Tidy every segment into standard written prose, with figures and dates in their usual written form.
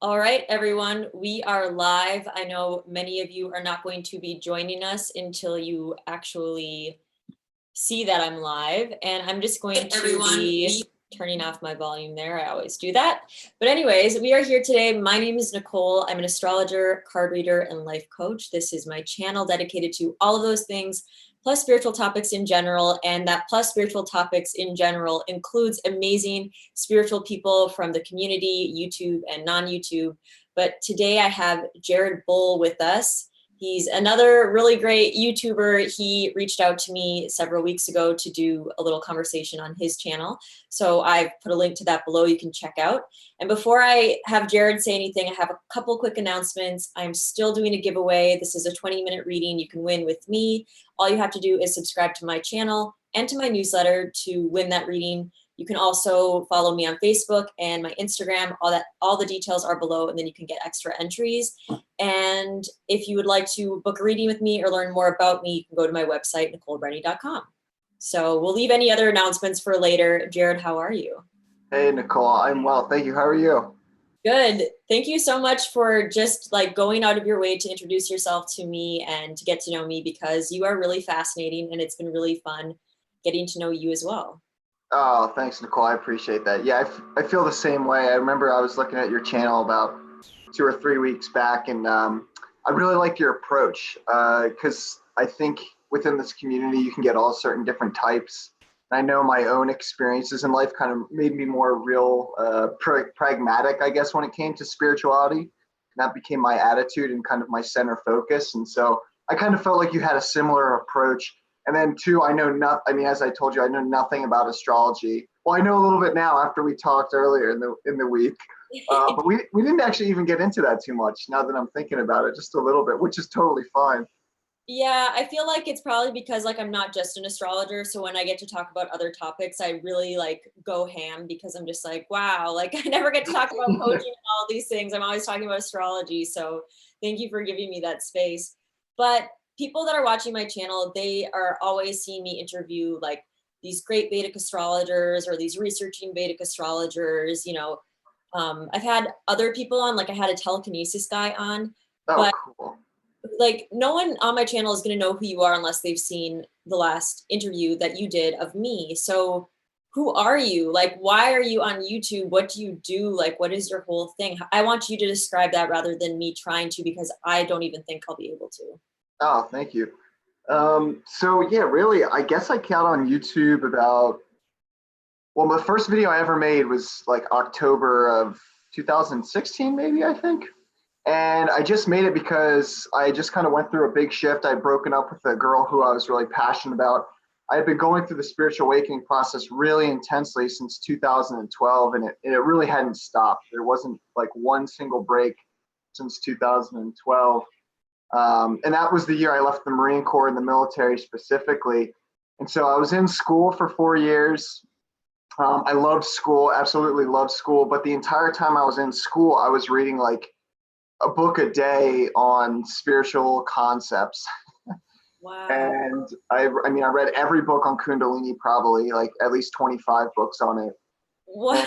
All right, everyone, we are live. I know many of you are not going to be joining us until you actually see that I'm live, and I'm just going to be turning off my volume there. I always do that. But anyways, we are here today. My name is Nicole. I'm an astrologer, card reader, and life coach. This is my channel dedicated to all of those things, plus spiritual topics in general. And that plus spiritual topics in general includes amazing spiritual people from the community, YouTube and non-YouTube. But today I have Jared Bull with us. He's another really great YouTuber. He reached out to me several weeks ago to do a little conversation on his channel. So I've put a link to that below you can check out. And before I have Jared say anything, I have a couple quick announcements. I'm still doing a giveaway. This is a 20-minute reading you can win with me. All you have to do is subscribe to my channel and to my newsletter to win that reading. You can also follow me on Facebook and my Instagram. All the details are below, and then you can get extra entries. And if you would like to book a reading with me or learn more about me, you can go to my website, NicoleBrenny.com. So we'll leave any other announcements for later. Jared, how are you? Hey, Nicole, I'm well. Thank you. How are you? Good. Thank you so much for just going out of your way to introduce yourself to me and to get to know me, because you are really fascinating and it's been really fun getting to know you as well. Oh, thanks, Nicole. I appreciate that. Yeah, I feel the same way. I remember I was looking at your channel about 2 or 3 weeks back, and I really liked your approach because I think within this community you can get all certain different types. I know my own experiences in life kind of made me more real pragmatic, I guess, when it came to spirituality. And that became my attitude and kind of my center focus. And so I kind of felt like you had a similar approach. And then two, I know not, I mean, as I told you, I know nothing about astrology. Well, I know a little bit now after we talked earlier in the week. But we didn't actually even get into that too much now that I'm thinking about it, just a little bit, which is totally fine. Yeah, I feel like it's probably because I'm not just an astrologer. So when I get to talk about other topics, I really go ham, because I'm just wow, I never get to talk about coaching and all these things. I'm always talking about astrology. So thank you for giving me that space. But people that are watching my channel, they are always seeing me interview these great Vedic astrologers or these researching Vedic astrologers. I've had other people on, I had a telekinesis guy on, Oh, but cool. no one on my channel is going to know who you are unless they've seen the last interview that you did of me. So who are you? Why are you on YouTube? What do you do? What is your whole thing? I want you to describe that rather than me trying to, because I don't even think I'll be able to. Oh, thank you. So yeah, really, I guess I count on YouTube about, well, the first video I ever made was October of 2016, maybe, I think. And I just made it because I just kind of went through a big shift. I'd broken up with a girl who I was really passionate about. I had been going through the spiritual awakening process really intensely since 2012, and it really hadn't stopped. There wasn't one single break since 2012. And that was the year I left the Marine Corps and the military specifically. And so I was in school for 4 years. I loved school, absolutely loved school. But the entire time I was in school, I was reading a book a day on spiritual concepts. Wow. And I mean, I read every book on Kundalini, probably at least 25 books on it. Wow.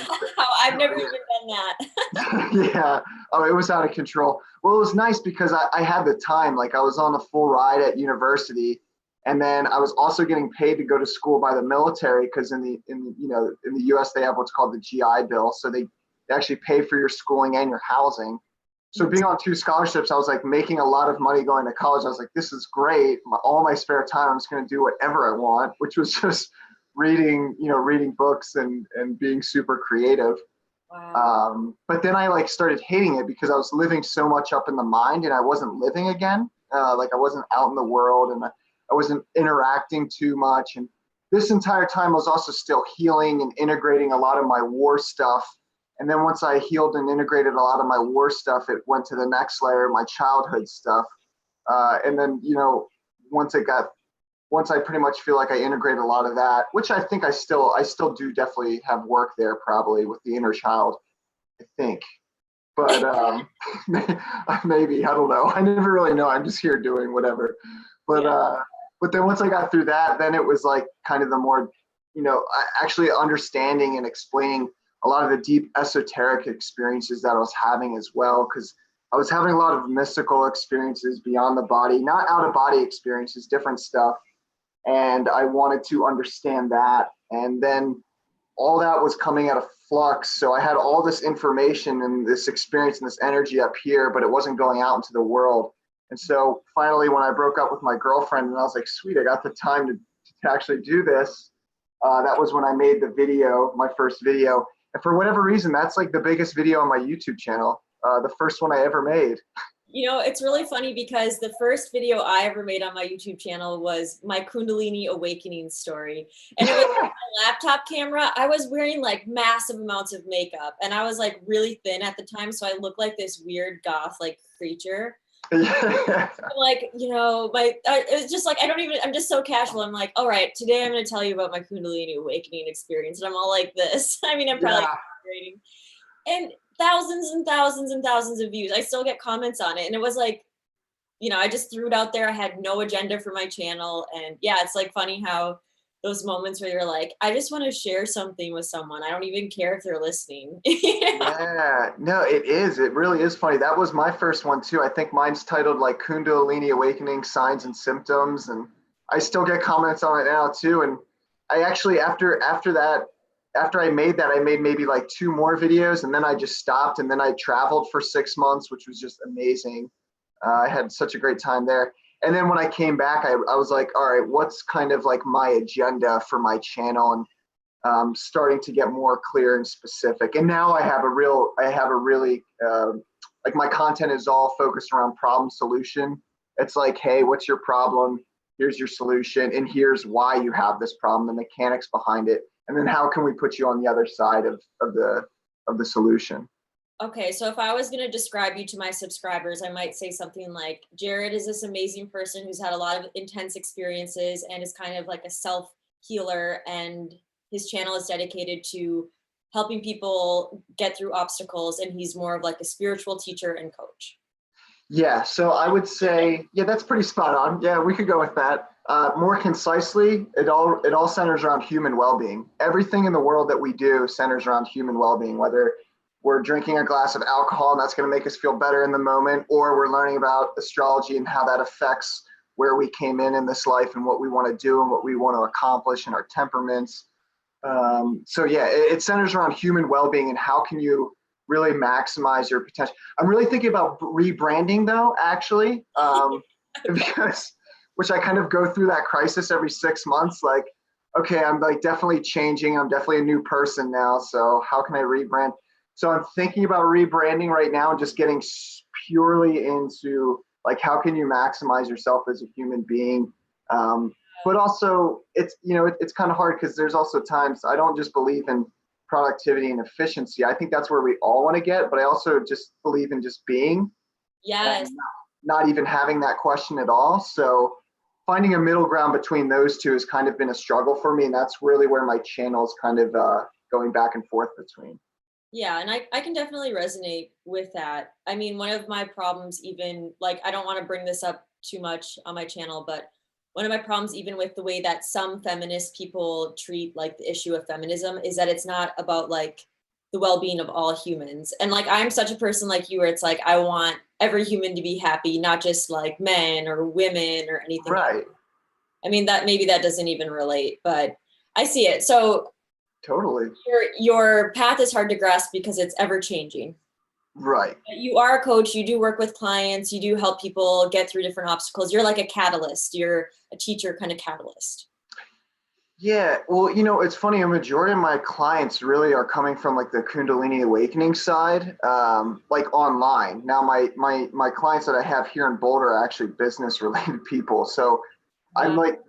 I've never even done that. Yeah. Oh, it was out of control. Well, it was nice because I had the time. I was on a full ride at university, and then I was also getting paid to go to school by the military, because in the US they have what's called the GI Bill, so they actually pay for your schooling and your housing. So being on 2 scholarships, I was making a lot of money going to college. I was like, this is great. All my spare time, I'm just going to do whatever I want, which was just reading books and being super creative. Wow. But then I started hating it because I was living so much up in the mind, and I wasn't living again. I wasn't out in the world, and I wasn't interacting too much. And this entire time I was also still healing and integrating a lot of my war stuff. And then once I healed and integrated a lot of my war stuff, it went to the next layer, my childhood stuff. And then, once I pretty much feel like I integrated a lot of that, which I think I still do definitely have work there, probably with the inner child, I think. But maybe, I don't know. I never really know. I'm just here doing whatever. But Yeah. But then once I got through that, then it was kind of the more, actually understanding and explaining a lot of the deep esoteric experiences that I was having as well, because I was having a lot of mystical experiences beyond the body, not out of body experiences, different stuff. And I wanted to understand that. And then all that was coming out of flux. So I had all this information and this experience and this energy up here, but it wasn't going out into the world. And so finally, when I broke up with my girlfriend and I was like, sweet, I got the time to actually do this. That was when I made the video, my first video. And for whatever reason, that's like the biggest video on my YouTube channel. The first one I ever made. You know, it's really funny because the first video I ever made on my YouTube channel was my Kundalini Awakening story. And it was like my laptop camera. I was wearing like massive amounts of makeup and I was like really thin at the time. So I looked like this weird goth like creature. Like, you know, it was just like, I'm just so casual. I'm like, all right, today I'm going to tell you about my Kundalini Awakening experience. And I'm all like this. I mean, I'm probably exaggerating. And thousands and thousands and thousands of views. I still get comments on it. And it was like, you know, I just threw it out there. I had no agenda for my channel. And yeah, it's like funny how those moments where you're like, I just want to share something with someone. I don't even care if they're listening. Yeah, no, it is. It really is funny. That was my first one too. I think mine's titled like Kundalini Awakening Signs and Symptoms. And I still get comments on it now too. And I actually, after I made that, I made maybe like 2 more videos and then I just stopped and then I traveled for 6 months, which was just amazing. I had such a great time there. And then when I came back, I was like, all right, what's kind of like my agenda for my channel? And starting to get more clear and specific. And now I have a really, like my content is all focused around problem solution. It's like, hey, what's your problem? Here's your solution. And here's why you have this problem, the mechanics behind it. And then how can we put you on the other side of the solution? Okay, so if I was going to describe you to my subscribers, I might say something like, Jared is this amazing person who's had a lot of intense experiences and is kind of like a self-healer, and his channel is dedicated to helping people get through obstacles, and he's more of like a spiritual teacher and coach. Yeah, so I would say, yeah, that's pretty spot on. Yeah, we could go with that. More concisely, it all centers around human well-being. Everything in the world that we do centers around human well-being, whether we're drinking a glass of alcohol and that's going to make us feel better in the moment, or we're learning about astrology and how that affects where we came in this life and what we want to do and what we want to accomplish in our temperaments. So yeah, it centers around human well-being and how can you really maximize your potential. I'm really thinking about rebranding though, actually, because which I kind of go through that crisis every 6 months. Like, okay, I'm like definitely changing. I'm definitely a new person now. So how can I rebrand? So I'm thinking about rebranding right now and just getting purely into like, how can you maximize yourself as a human being? But also it's, you know, it's kind of hard because there's also times I don't just believe in productivity and efficiency. I think that's where we all want to get, but I also just believe in just being. Yes. Not even having that question at all. So finding a middle ground between those two has kind of been a struggle for me. And that's really where my channel's kind of going back and forth between. Yeah, and I can definitely resonate with that. I mean, one of my problems, even like, I don't want to bring this up too much on my channel, but one of my problems, even with the way that some feminist people treat like the issue of feminism, is that it's not about like the well-being of all humans. And like, I'm such a person like you, where it's like, I want every human to be happy, not just like men or women or anything. Right. I mean, that maybe that doesn't even relate, but I see it. So totally. Your path is hard to grasp because it's ever changing. Right. You are a coach, you do work with clients, you do help people get through different obstacles. You're like a catalyst, you're a teacher kind of catalyst. Yeah, well, you know, it's funny, a majority of my clients really are coming from like the Kundalini Awakening side, like online. Now my clients that I have here in Boulder are actually business related people. So I'm like,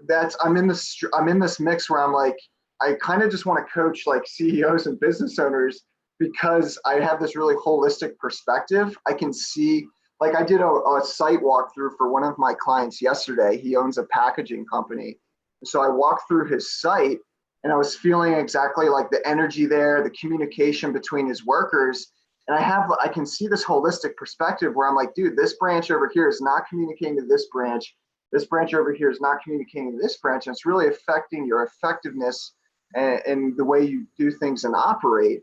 I'm in this mix where I'm like, I kind of just want to coach like CEOs and business owners because I have this really holistic perspective. I can see, like I did a site walkthrough for one of my clients yesterday. He owns a packaging company. So I walked through his site and I was feeling exactly like the energy there, the communication between his workers. And I can see this holistic perspective where I'm like, dude, this branch over here is not communicating to this branch. This branch over here is not communicating to this branch. And it's really affecting your effectiveness and the way you do things and operate.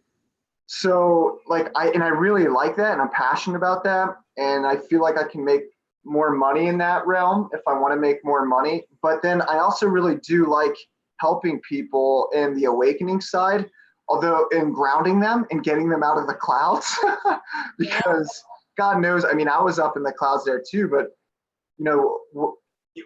So like I really like that, and I'm passionate about that, and I feel like I can make more money in that realm if I want to make more money. But then I also really do like helping people in the awakening side, although in grounding them and getting them out of the clouds because God knows, I mean, I was up in the clouds there too, but you know,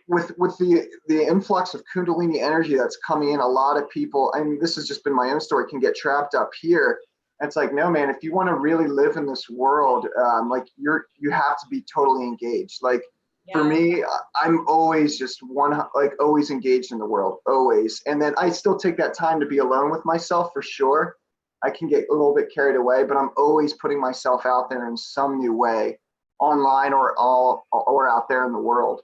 with the influx of Kundalini energy that's coming in, a lot of people, and this has just been my own story, can get trapped up here. And it's like, no, man, if you want to really live in this world, like you have to be totally engaged. Like for me, I'm always just always engaged in the world, always. And then I still take that time to be alone with myself for sure. I can get a little bit carried away, but I'm always putting myself out there in some new way, online or out there in the world.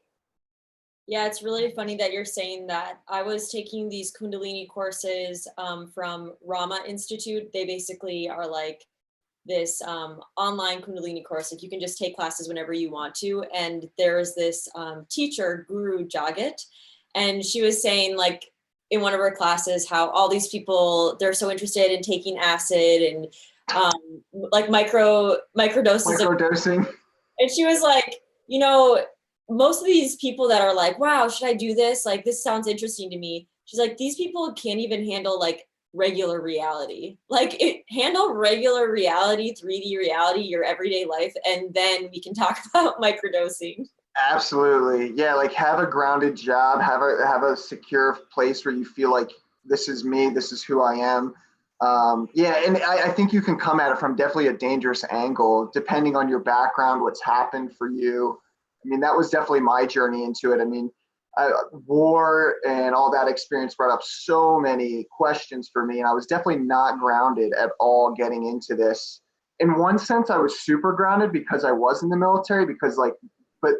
Yeah, it's really funny that you're saying that. I was taking these Kundalini courses from Rama Institute. They basically are like this online Kundalini course. Like you can just take classes whenever you want to. And there's this teacher, Guru Jagat, and she was saying like in one of her classes how all these people, they're so interested in taking acid and like microdosing. And she was like, you know, most of these people that are like, wow, should I do this? Like, this sounds interesting to me. She's like, these people can't even handle like regular reality. Like, handle regular reality, 3D reality, your everyday life, and then we can talk about microdosing. Absolutely. Yeah, like have a grounded job, have a secure place where you feel like this is me, this is who I am. Yeah, and I think you can come at it from definitely a dangerous angle, depending on your background, what's happened for you. I mean, that was definitely my journey into it. I mean, war and all that experience brought up so many questions for me, and I was definitely not grounded at all getting into this. In one sense, I was super grounded because I was in the military, because like, but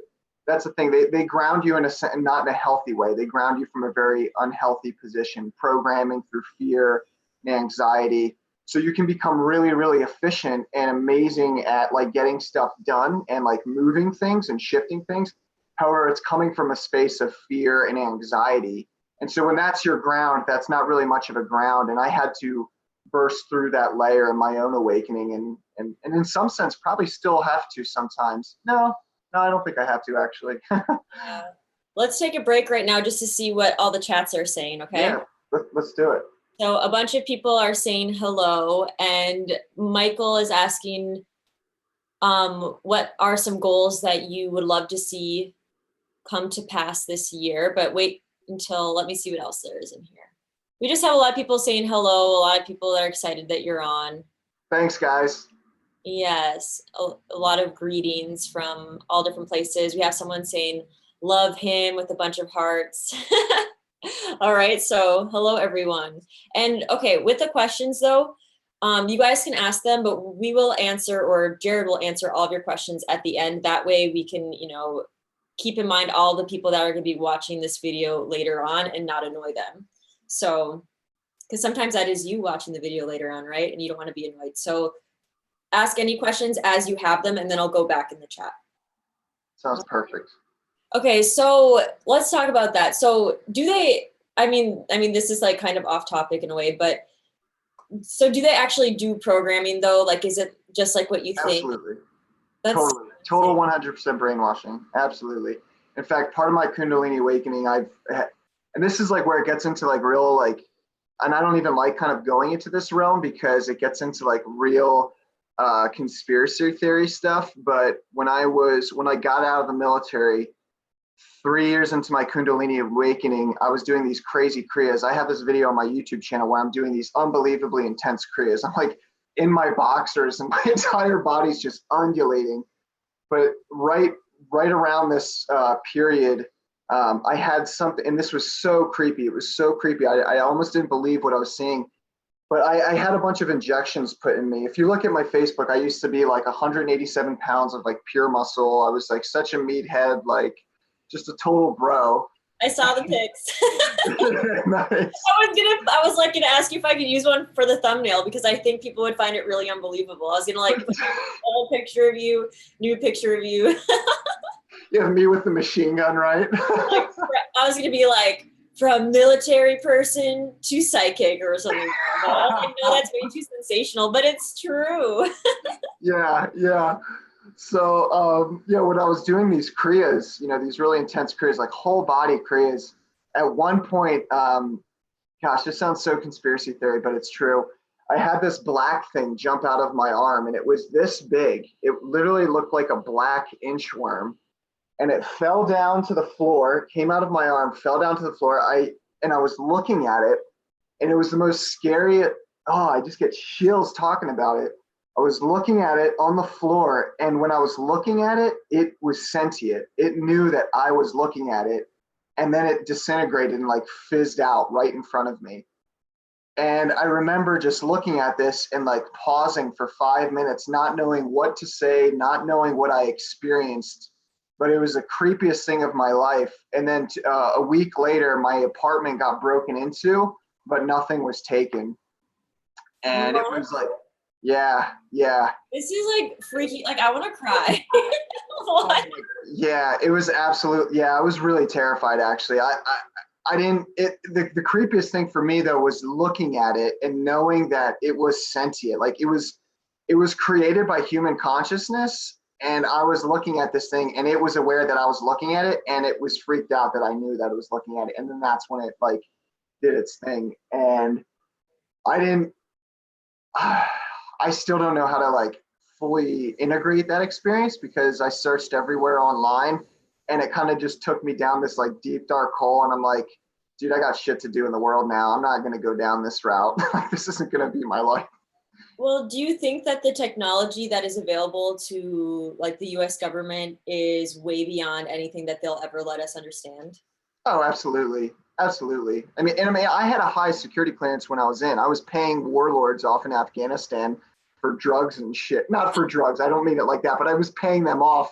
that's the thing, they ground you in not in a healthy way. They ground you from a very unhealthy position, programming through fear and anxiety. So you can become really, really efficient and amazing at like getting stuff done and like moving things and shifting things. However, it's coming from a space of fear and anxiety. And so when that's your ground, that's not really much of a ground. And I had to burst through that layer in my own awakening, and in some sense probably still have to sometimes. No, I don't think I have to actually. Let's take a break right now just to see what all the chats are saying, okay? Yeah, let's do it. So a bunch of people are saying hello, and Michael is asking, what are some goals that you would love to see come to pass this year? But wait until, let me see what else there is in here. We just have a lot of people saying hello, a lot of people that are excited that you're on. Thanks, guys. Yes, a lot of greetings from all different places. We have someone saying, love him with a bunch of hearts. All right, so hello, everyone. And okay, with the questions though, you guys can ask them, but we will answer, or Jared will answer all of your questions at the end. That way we can, you know, keep in mind all the people that are going to be watching this video later on and not annoy them. So, because sometimes that is you watching the video later on, right? And you don't want to be annoyed. So ask any questions as you have them, and then I'll go back in the chat. Sounds perfect. Okay, so let's talk about that. So do they, I mean, this is like kind of off topic in a way, but so do they actually do programming though? Like, is it just like what you think? Absolutely. Totally. Total 100% brainwashing. Absolutely. In fact, part of my Kundalini Awakening, and this is like where it gets into like real, like, and I don't even like kind of going into this realm because it gets into like real conspiracy theory stuff. But when I got out of the military, 3 years into my Kundalini Awakening, I was doing these crazy kriyas. I have this video on my YouTube channel where I'm doing these unbelievably intense kriyas. I'm like in my boxers and my entire body's just undulating. But right around this period, I had something, and this was so creepy. It was so creepy. I almost didn't believe what I was seeing. But I had a bunch of injections put in me. If you look at my Facebook, I used to be like 187 pounds of like pure muscle. I was like such a meathead, like just a total bro. I saw the pics. Nice. I was like gonna ask you if I could use one for the thumbnail because I think people would find it really unbelievable. I was gonna like put an old picture of you, new picture of you. Yeah, me with the machine gun, right? Like, I was gonna be like, from military person to psychic or something like that. I was like, no, that's way too sensational, but it's true. Yeah. So, when I was doing these kriyas, these really intense kriyas, like whole body kriyas, at one point, gosh, this sounds so conspiracy theory, but it's true. I had this black thing jump out of my arm, and it was this big. It literally looked like a black inchworm, and it fell down to the floor, came out of my arm, fell down to the floor. I was looking at it, and it was the most scary. Oh, I just get chills talking about it. I was looking at it on the floor, and when I was looking at it, it was sentient. It knew that I was looking at it, and then it disintegrated and like fizzed out right in front of me. And I remember just looking at this and like pausing for 5 minutes, not knowing what to say, not knowing what I experienced, but it was the creepiest thing of my life. And then a week later, my apartment got broken into, but nothing was taken. And it was like, yeah. This is like freaky. Like, I want to cry. What? Yeah, it was absolute. Yeah, I was really terrified, actually. I didn't, the creepiest thing for me though was looking at it and knowing that it was sentient. Like it was created by human consciousness, and I was looking at this thing and it was aware that I was looking at it, and it was freaked out that I knew that it was looking at it. And then that's when it like did its thing. And I didn't, I still don't know how to like fully integrate that experience, because I searched everywhere online, and it kind of just took me down this like deep dark hole. And I'm like, dude, I got shit to do in the world now. I'm not going to go down this route. Like, this isn't going to be my life. Well, do you think that the technology that is available to like the US government is way beyond anything that they'll ever let us understand? Oh, absolutely. Absolutely. I mean, I had a high security clearance when I was in. I was paying warlords off in Afghanistan for drugs and shit. Not for drugs. I don't mean it like that, but I was paying them off,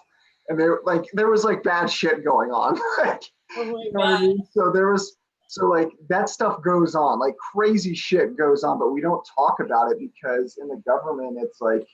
and there was like bad shit going on. Like, Oh my you know what I mean? So like that stuff goes on, like crazy shit goes on, but we don't talk about it because in the government, it's like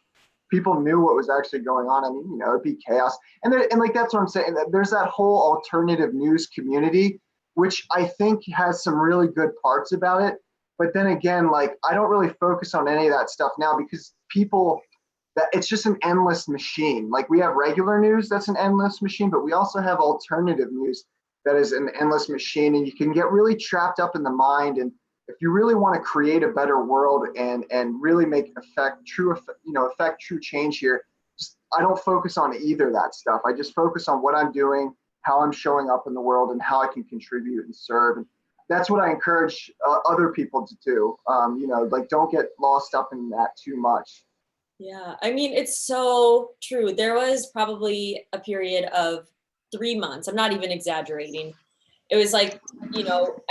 people knew what was actually going on. I mean, it'd be chaos. And like, that's what I'm saying. There's that whole alternative news community, which I think has some really good parts about it. But then again, like, I don't really focus on any of that stuff now, because that it's just an endless machine. Like, we have regular news that's an endless machine, but we also have alternative news that is an endless machine, and you can get really trapped up in the mind. And if you really want to create a better world and really affect true change here, I don't focus on either of that stuff. I just focus on what I'm doing, how I'm showing up in the world, and how I can contribute and serve. And that's what I encourage other people to do. Like, don't get lost up in that too much. Yeah, I mean, it's so true. There was probably a period of 3 months. I'm not even exaggerating. It was like,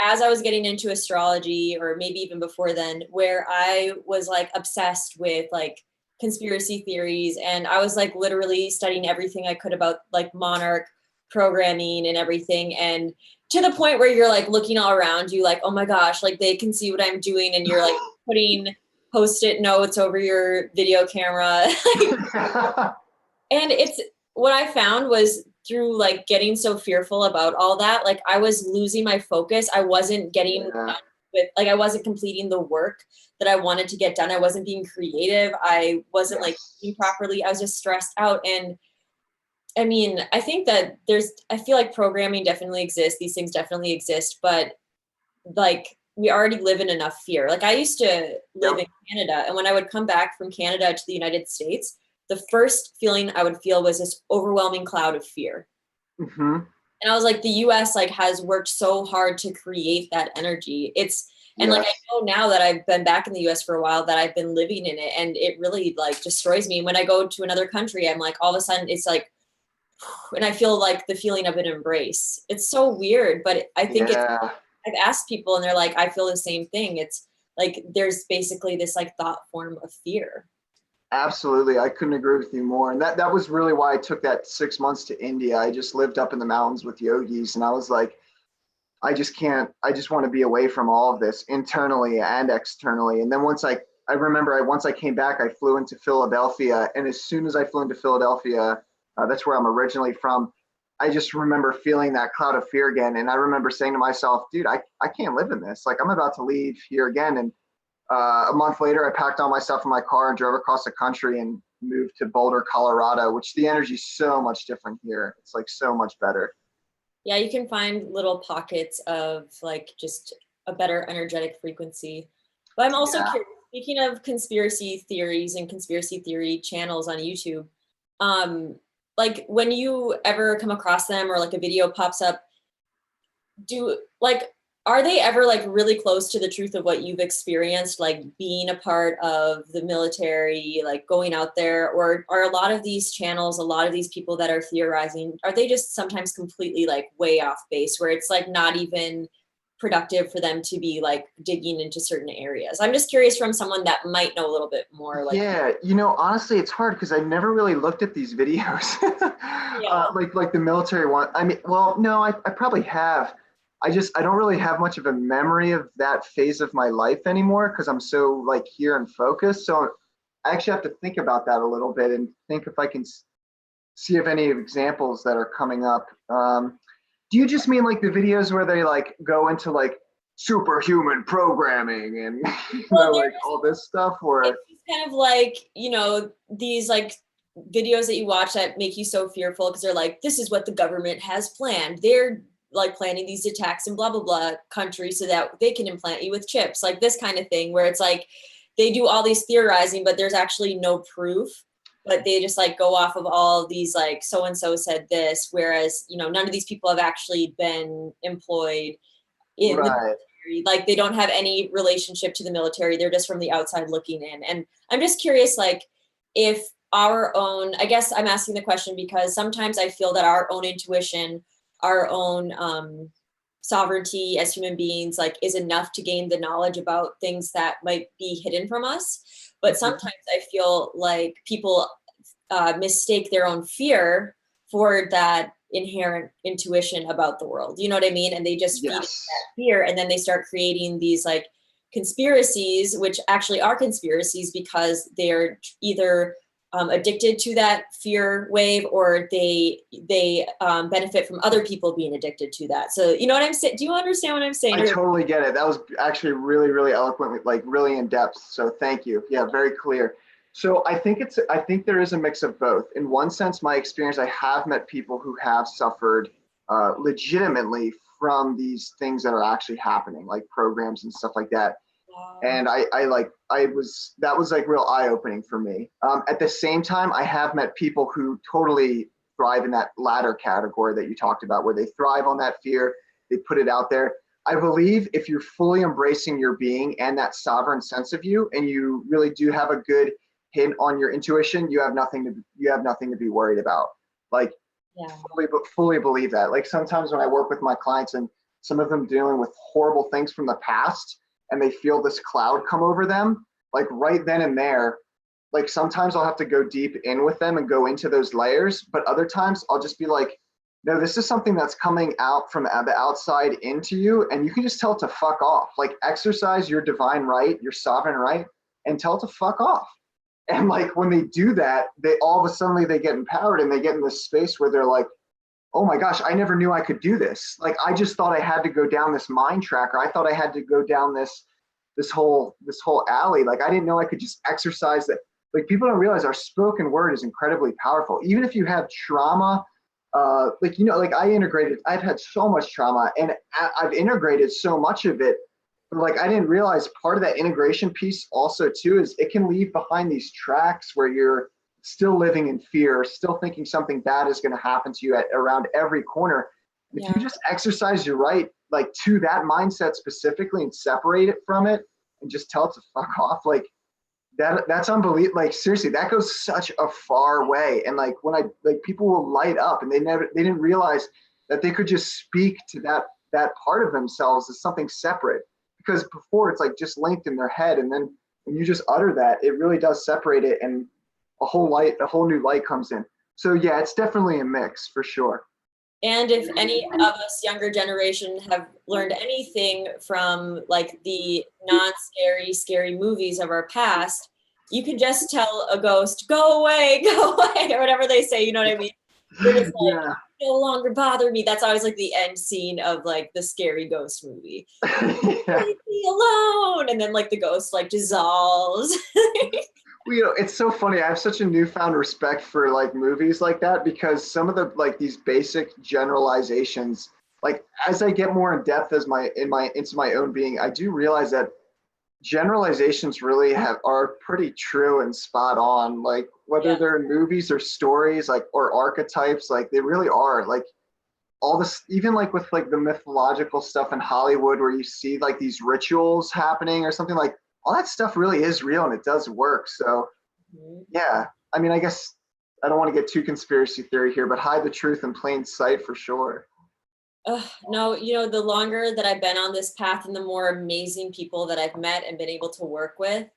as I was getting into astrology, or maybe even before then, where I was like obsessed with like conspiracy theories. And I was like literally studying everything I could about like monarch programming and everything. And to the point where you're like looking all around you, like, oh my gosh, like they can see what I'm doing. And you're like putting post-it notes over your video camera. And it's what I found was, through like getting so fearful about all that, like I was losing my focus. I wasn't getting done with, like, I wasn't completing the work that I wanted to get done. I wasn't being creative. I wasn't like thinking properly. I was just stressed out. And I mean, I think that I feel like programming definitely exists. These things definitely exist, but like, we already live in enough fear. Like, I used to live in Canada, and when I would come back from Canada to the United States, the first feeling I would feel was this overwhelming cloud of fear. Mm-hmm. And I was like, the US like has worked so hard to create that energy. And like, I know now that I've been back in the US for a while, that I've been living in it, and it really like destroys me. When I go to another country, I'm like, all of a sudden it's like, and I feel like the feeling of an embrace. It's so weird, but I think I've asked people and they're like, I feel the same thing. It's like, there's basically this like thought form of fear. Absolutely. I couldn't agree with you more. And that was really why I took that 6 months to India. I just lived up in the mountains with yogis, and I was like, I just want to be away from all of this internally and externally. And then once I came back, I flew into Philadelphia. And as soon as I flew into Philadelphia, that's where I'm originally from. I just remember feeling that cloud of fear again. And I remember saying to myself, dude, I can't live in this. Like, I'm about to leave here again. And a month later, I packed all my stuff in my car and drove across the country and moved to Boulder, Colorado, which the energy is so much different here. It's like so much better. Yeah, you can find little pockets of like just a better energetic frequency. But I'm also curious, speaking of conspiracy theories and conspiracy theory channels on YouTube, like when you ever come across them or like a video pops up, are they ever like really close to the truth of what you've experienced, like being a part of the military, like going out there? Or are a lot of these channels, a lot of these people that are theorizing, are they just sometimes completely like way off base where it's like not even productive for them to be like digging into certain areas? I'm just curious from someone that might know a little bit more. Like, yeah, honestly, it's hard because I never really looked at these videos, like the military one. I mean, well, no, I probably have. I don't really have much of a memory of that phase of my life anymore because I'm so like here and focused. So I actually have to think about that a little bit and think if I can see if any examples that are coming up. Do you just mean like the videos where they like go into like superhuman programming and like all this stuff? Or it's kind of like, these like videos that you watch that make you so fearful because they're like, this is what the government has planned. They're like planning these attacks in blah, blah, blah country so that they can implant you with chips, like this kind of thing, where it's like they do all these theorizing, but there's actually no proof, but they just like go off of all these like so-and-so said this, whereas, none of these people have actually been employed in the military. Like they don't have any relationship to the military. They're just from the outside looking in. And I'm just curious, like if our own, I guess I'm asking the question because sometimes I feel that our own intuition, our own sovereignty as human beings, like is enough to gain the knowledge about things that might be hidden from us. But sometimes I feel like people mistake their own fear for that inherent intuition about the world. You know what I mean? And they just feed that fear, and then they start creating these like conspiracies, which actually are conspiracies because they're either addicted to that fear wave, or they benefit from other people being addicted to that. So you know what I'm saying? Do you understand what I'm saying? I totally get it. That was actually really, really eloquently, like really in depth. So thank you. Yeah, very clear. So I think there is a mix of both. In one sense, my experience, I have met people who have suffered legitimately from these things that are actually happening, like programs and stuff like that. And that was like real eye-opening for me. At the same time, I have met people who totally thrive in that latter category that you talked about, where they thrive on that fear, they put it out there. I believe if you're fully embracing your being and that sovereign sense of you, and you really do have a good hint on your intuition, you have nothing to be worried about. Like, fully believe that. Like sometimes when I work with my clients and some of them dealing with horrible things from the past, and they feel this cloud come over them, like right then and there, like sometimes I'll have to go deep in with them and go into those layers, but other times I'll just be like, no, this is something that's coming out from the outside into you, and you can just tell it to fuck off. Like exercise your divine right, your sovereign right, and tell it to fuck off. And like when they do that, they all of a sudden they get empowered and they get in this space where they're like, oh my gosh, I never knew I could do this. Like, I just thought I had to go down this mind track, or I thought I had to go down this whole alley. Like, I didn't know I could just exercise that. Like, people don't realize our spoken word is incredibly powerful. Even if you have trauma, I've had so much trauma, and I've integrated so much of it. But like, I didn't realize part of that integration piece also too is it can leave behind these tracks where you're still living in fear, still thinking something bad is going to happen to you around every corner. If you just exercise your right, like to that mindset specifically, and separate it from it and just tell it to fuck off, like that's unbelievable. Like seriously, that goes such a far way. And like when people will light up, and they didn't realize that they could just speak to that part of themselves as something separate, because before it's like just linked in their head. And then when you just utter that, it really does separate it, and a whole new light comes in. So yeah, it's definitely a mix for sure. And if any of us younger generation have learned anything from like the scary movies of our past, you can just tell a ghost, go away, or whatever they say, you know what I mean? You're just like, Yeah. no longer bother me. That's always like the end scene of like the scary ghost movie. Yeah. Leave me alone. And then like the ghost like dissolves. Well, it's so funny. I have such a newfound respect for like movies like that because some of the like these basic generalizations, like as I get more in depth as into my own being, I do realize that generalizations really are pretty true and spot on. Like whether Yeah. they're in movies or stories, like or archetypes, like they really are. Like all this, even like with like the mythological stuff in Hollywood, where you see like these rituals happening or something, like all that stuff really is real and it does work. So Mhm. yeah, I mean, I guess I don't want to get too conspiracy theory here, but hide the truth in plain sight for sure. No, you know, the longer that I've been on this path and the more amazing people that I've met and been able to work with,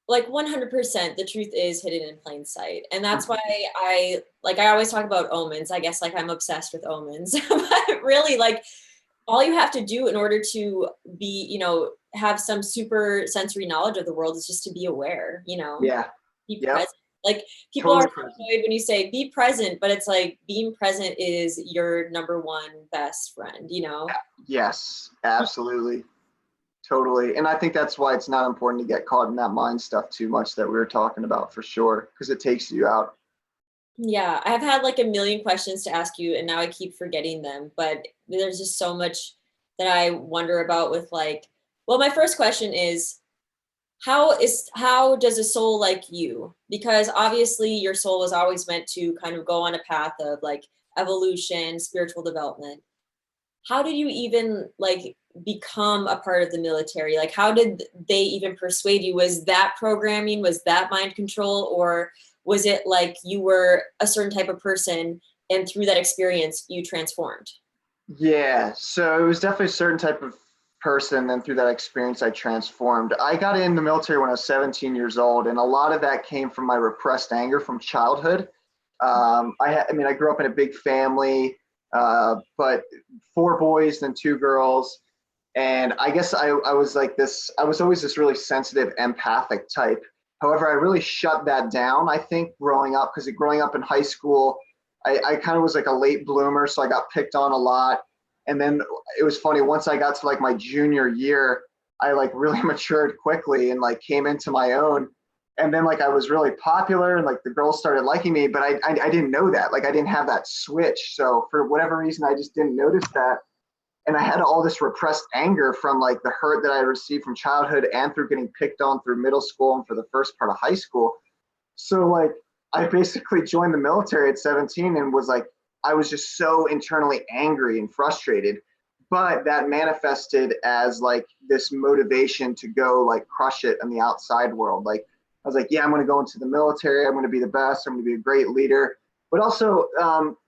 like 100% the truth is hidden in plain sight. And that's why I always talk about omens. I guess like I'm obsessed with omens. But really like all you have to do in order to be, you know, have some super sensory knowledge of the world is just to be aware, you know, Yeah. be Yep. present. Like people are Totally so present. annoyed when you say be present, but it's like being present is your number one best friend, you know? Yes, absolutely. Totally. And I think that's why it's not important to get caught in that mind stuff too much that we were talking about for sure, because it takes you out. Yeah, I've had like a million questions to ask you and now I keep forgetting them, but there's just so much that I wonder about with like, well, my first question is how does a soul like you? Because obviously your soul was always meant to kind of go on a path of like evolution, spiritual development. How did you even like become a part of the military? Like how did they even persuade you? Was that programming? Was that mind control? Or was it like you were a certain type of person and through that experience you transformed? Yeah, so it was definitely a certain type of person, and through that experience, I transformed. I got in the military when I was 17 years old, and a lot of that came from my repressed anger from childhood. I mean, I grew up in a big family, but four boys and two girls. And I guess I was like this, I was always this really sensitive, empathic type. However, I really shut that down, I think, growing up, because growing up in high school, I kind of was like a late bloomer, so I got picked on a lot. And then it was funny, once I got to like my junior year, I like really matured quickly and like came into my own. And then like I was really popular and like the girls started liking me, but I didn't know that. Like I didn't have that switch. So for whatever reason, I just didn't notice that. And I had all this repressed anger from like the hurt that I received from childhood and through getting picked on through middle school and for the first part of high school. So like I basically joined the military at 17 and was like, I was just so internally angry and frustrated. But that manifested as like this motivation to go like crush it in the outside world. Like I was like, yeah, I'm going to go into the military. I'm going to be the best. I'm going to be a great leader. But also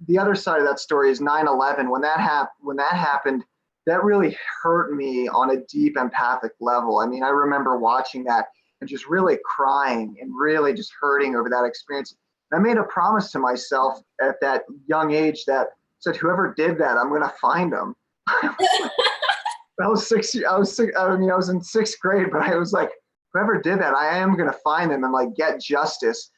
the other side of that story is 9/11. When that happened, that really hurt me on a deep empathic level. I mean, I remember watching that and just really crying and really just hurting over that experience. I made a promise to myself at that young age that said, whoever did that, I'm going to find them. I was six. I was six. I mean, I was in sixth grade, but I was like, whoever did that, I am going to find them and like get justice.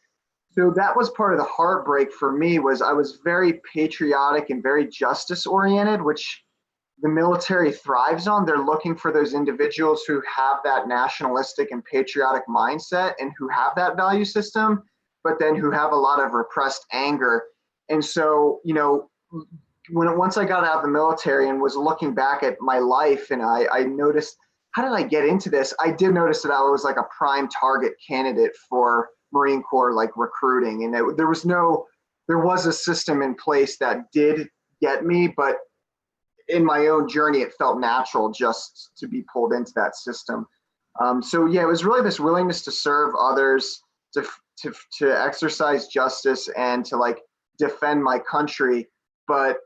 So that was part of the heartbreak for me. Was I was very patriotic and very justice oriented, which the military thrives on. They're looking for those individuals who have that nationalistic and patriotic mindset and who have that value system, but then who have a lot of repressed anger. And so, you know, once I got out of the military and was looking back at my life, and I noticed, how did I get into this? I did notice that I was like a prime target candidate for Marine Corps like recruiting, and there was a system in place that did get me, but in my own journey, it felt natural just to be pulled into that system. So yeah, it was really this willingness to serve others, to to exercise justice, and to like defend my country. But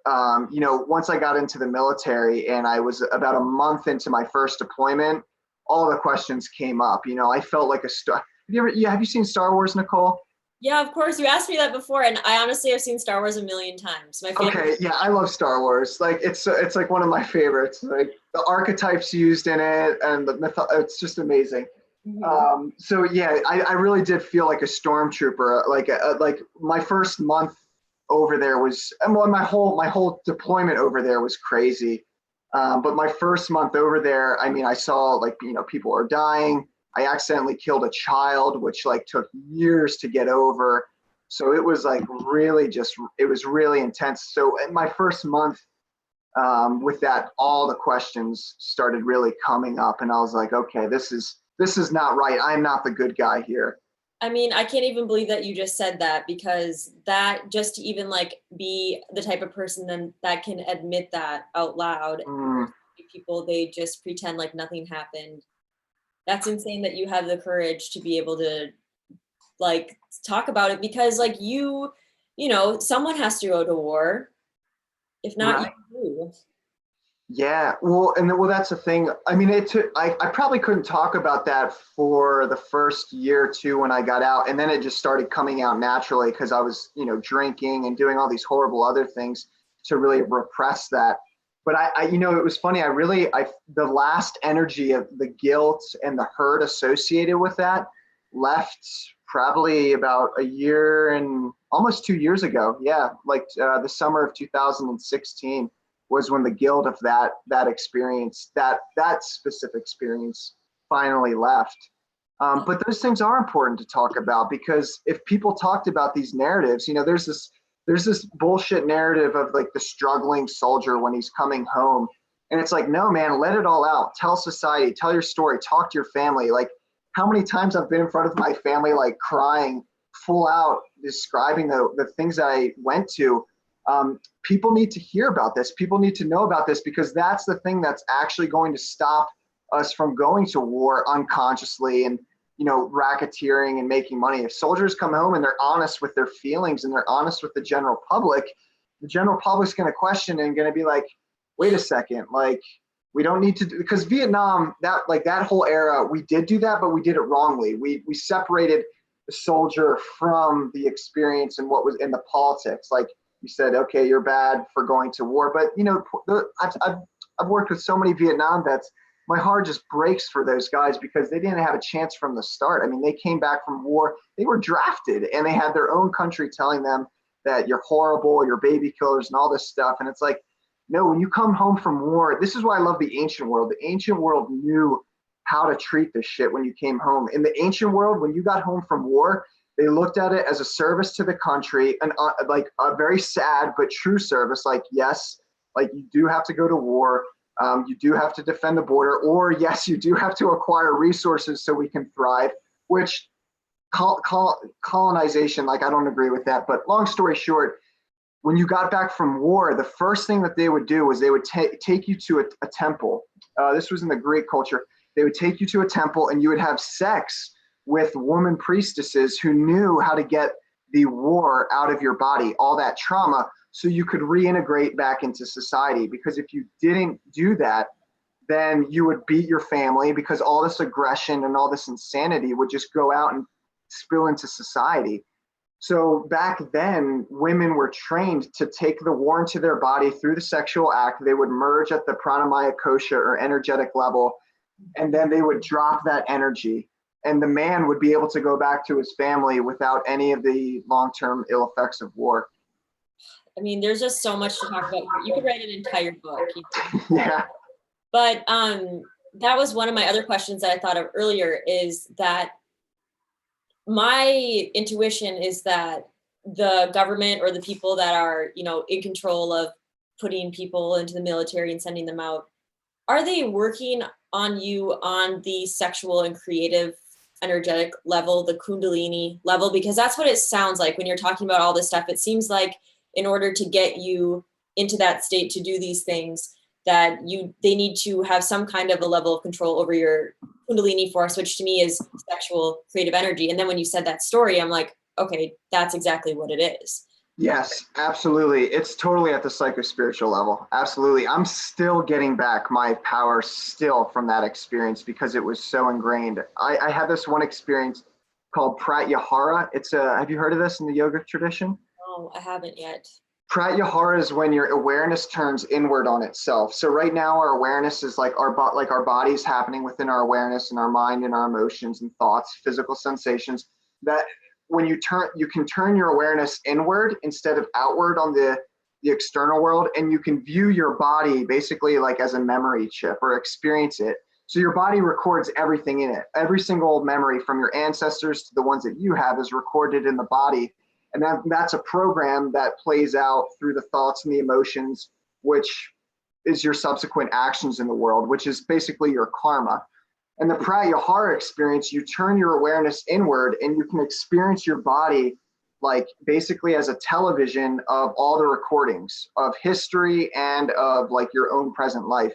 you know, once I got into the military and I was about a month into my first deployment, all the questions came up. You know, I felt like a star. Have you seen Star Wars, Nicole? Yeah, of course. You asked me that before, and I honestly have seen Star Wars a million times. My favorite. Okay, yeah, I love Star Wars. Like it's like one of my favorites. Like the archetypes used in it and the myth, it's just amazing. Mhm. So yeah, I really did feel like a stormtrooper. Like my first month over there was, well, my whole deployment over there was crazy. But my first month over there, I mean, I saw like, you know, people are dying. I accidentally killed a child, which like took years to get over. So it was like really it was really intense. So in my first month, with that, all the questions started really coming up, and I was like, okay, this is not right. I'm not the good guy here. I mean, I can't even believe that you just said that, because that, just to even like be the type of person then that can admit that out loud, people, they just pretend like nothing happened. That's insane that you have the courage to be able to like talk about it, because like you know, someone has to go to war. If not, Right. you do. Yeah, well, that's the thing. I mean, I probably couldn't talk about that for the first year or two when I got out, and then it just started coming out naturally because I was, you know, drinking and doing all these horrible other things to really repress that. But you know, it was funny. The last energy of the guilt and the hurt associated with that left probably about a year and almost 2 years ago. Yeah, like the summer of 2016 was when the guilt of that experience, that specific experience, finally left. But those things are important to talk about, because if people talked about these narratives, you know, there's this bullshit narrative of like the struggling soldier when he's coming home, and it's like, no, man, let it all out. Tell society, tell your story, talk to your family. Like, how many times I've been in front of my family, like crying full out, describing the things that I went to. People need to hear about this. People need to know about this, because that's the thing that's actually going to stop us from going to war unconsciously and, you know, racketeering and making money. If soldiers come home and they're honest with their feelings and they're honest with the general public's going to question and going to be like, wait a second, like, we don't need to do, because Vietnam, that whole era, we did do that, but we did it wrongly. We separated the soldier from the experience and what was in the politics. Like, you said, okay, you're bad for going to war, but you know, I've worked with so many Vietnam vets. My heart just breaks for those guys, because they didn't have a chance from the start. I mean, they came back from war, they were drafted, and they had their own country telling them that you're horrible, you're baby killers, and all this stuff. And it's like, no, when you come home from war, this is why I love the ancient world. The ancient world knew how to treat this shit when you came home. In the ancient world, when you got home from war, they looked at it as a service to the country, and like a very sad but true service. Like, yes, like you do have to go to war. You do have to defend the border, or yes, you do have to acquire resources so we can thrive, which colonization, like, I don't agree with that. But long story short, when you got back from war, the first thing that they would do was they would take you to a temple. This was in the Greek culture. They would take you to a temple, and you would have sex with woman priestesses who knew how to get the war out of your body, all that trauma, so you could reintegrate back into society. Because if you didn't do that, then you would beat your family, because all this aggression and all this insanity would just go out and spill into society. So back then, women were trained to take the war into their body through the sexual act. They would merge at the pranamaya kosha, or energetic level, and then they would drop that energy. And the man would be able to go back to his family without any of the long-term ill effects of war. I mean, there's just so much to talk about. You could write an entire book. You know? Yeah. But that was one of my other questions that I thought of earlier, is that my intuition is that the government, or the people that are, you know, in control of putting people into the military and sending them out, are they working on you on the sexual and creative energetic level, the Kundalini level? Because that's what it sounds like when you're talking about all this stuff. It seems like in order to get you into that state to do these things, that they need to have some kind of a level of control over your Kundalini force, which to me is sexual creative energy. And then when you said that story, I'm like, okay, that's exactly what it is. Yes, absolutely. It's totally at the psycho-spiritual level. Absolutely. I'm still getting back my power still from that experience, because it was so ingrained. I had this one experience called pratyahara. Have you heard of this in the yoga tradition? No, I haven't yet. Pratyahara is when your awareness turns inward on itself. So right now, our awareness is like our body's happening within our awareness, and our mind and our emotions and thoughts, physical sensations. That when you can turn your awareness inward instead of outward on the external world, and you can view your body basically like as a memory chip or experience it. So your body records everything in it. Every single memory from your ancestors to the ones that you have is recorded in the body. And that's a program that plays out through the thoughts and the emotions, which is your subsequent actions in the world, which is basically your karma. And the pratyahara experience, you turn your awareness inward and you can experience your body like basically as a television of all the recordings of history and of like your own present life.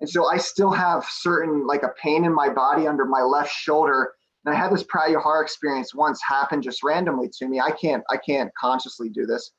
And so I still have certain like a pain in my body under my left shoulder. And I had this pratyahara experience once happen just randomly to me. I can't consciously do this.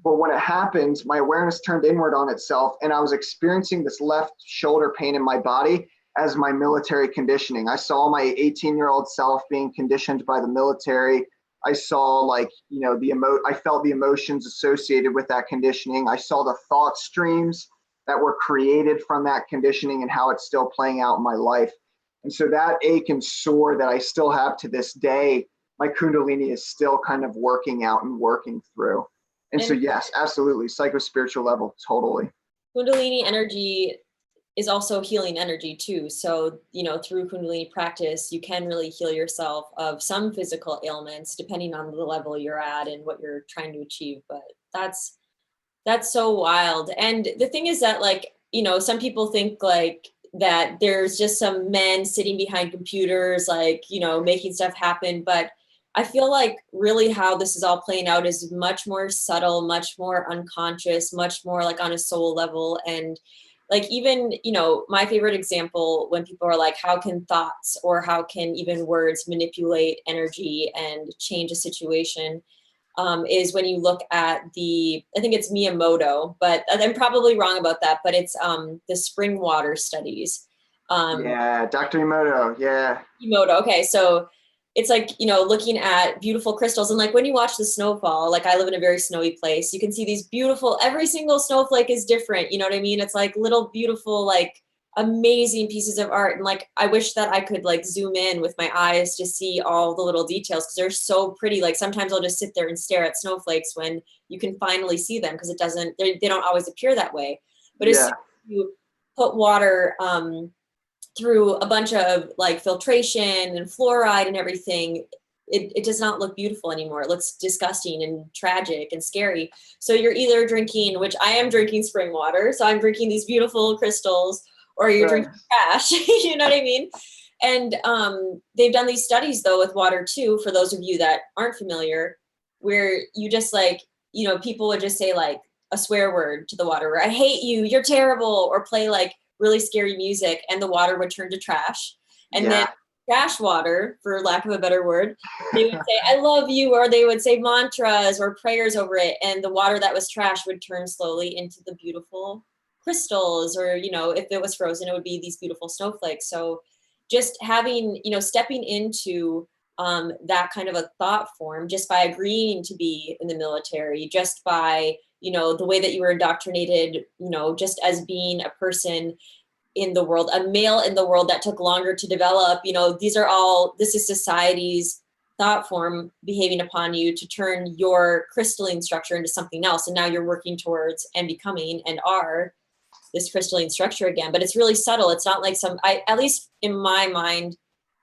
But when it happened, my awareness turned inward on itself and I was experiencing this left shoulder pain in my body as my military conditioning. I saw my 18-year-old self being conditioned by the military. I saw like, you know, I felt the emotions associated with that conditioning. I saw the thought streams that were created from that conditioning and how it's still playing out in my life. And so that ache and sore that I still have to this day, my Kundalini is still kind of working out and working through. And so, yes, absolutely. Psycho-spiritual level, totally. Kundalini energy is also healing energy too. So, you know, through Kundalini practice, you can really heal yourself of some physical ailments, depending on the level you're at and what you're trying to achieve. But that's so wild. And the thing is that, like, you know, some people think like that there's just some men sitting behind computers, like, you know, making stuff happen. But I feel like really how this is all playing out is much more subtle, much more unconscious, much more like on a soul level. And like, even, you know, my favorite example when people are like, how can thoughts or how can even words manipulate energy and change a situation, is when you look at I think it's Miyamoto, but I'm probably wrong about that, but it's the spring water studies. Yeah, Dr. Emoto, yeah. Emoto, okay, so it's like, you know, looking at beautiful crystals, and like when you watch the snowfall, like I live in a very snowy place, you can see these beautiful, every single snowflake is different, you know what I mean? It's like little beautiful, like amazing pieces of art. And like, I wish that I could like zoom in with my eyes to see all the little details, because they're so pretty. Like sometimes I'll just sit there and stare at snowflakes when you can finally see them, because they don't always appear that way. But as soon as you put water through a bunch of like filtration and fluoride and everything, it does not look beautiful anymore. It looks disgusting and tragic and scary. So you're either drinking, which I am drinking spring water, so I'm drinking these beautiful crystals, or you're drinking trash, you know what I mean? And they've done these studies though with water too, for those of you that aren't familiar, where you just like, you know, people would just say like a swear word to the water, where I hate you, you're terrible, or play like really scary music, and the water would turn to trash. And then trash water, for lack of a better word, they would say, I love you, or they would say mantras or prayers over it. And the water that was trash would turn slowly into the beautiful crystals, or, you know, if it was frozen, it would be these beautiful snowflakes. So just having, you know, stepping into that kind of a thought form, just by agreeing to be in the military, just by, you know, the way that you were indoctrinated, you know, just as being a person in the world, a male in the world that took longer to develop, you know, this is society's thought form behaving upon you to turn your crystalline structure into something else. And now you're working towards and becoming and are this crystalline structure again. But it's really subtle. It's not like at least in my mind,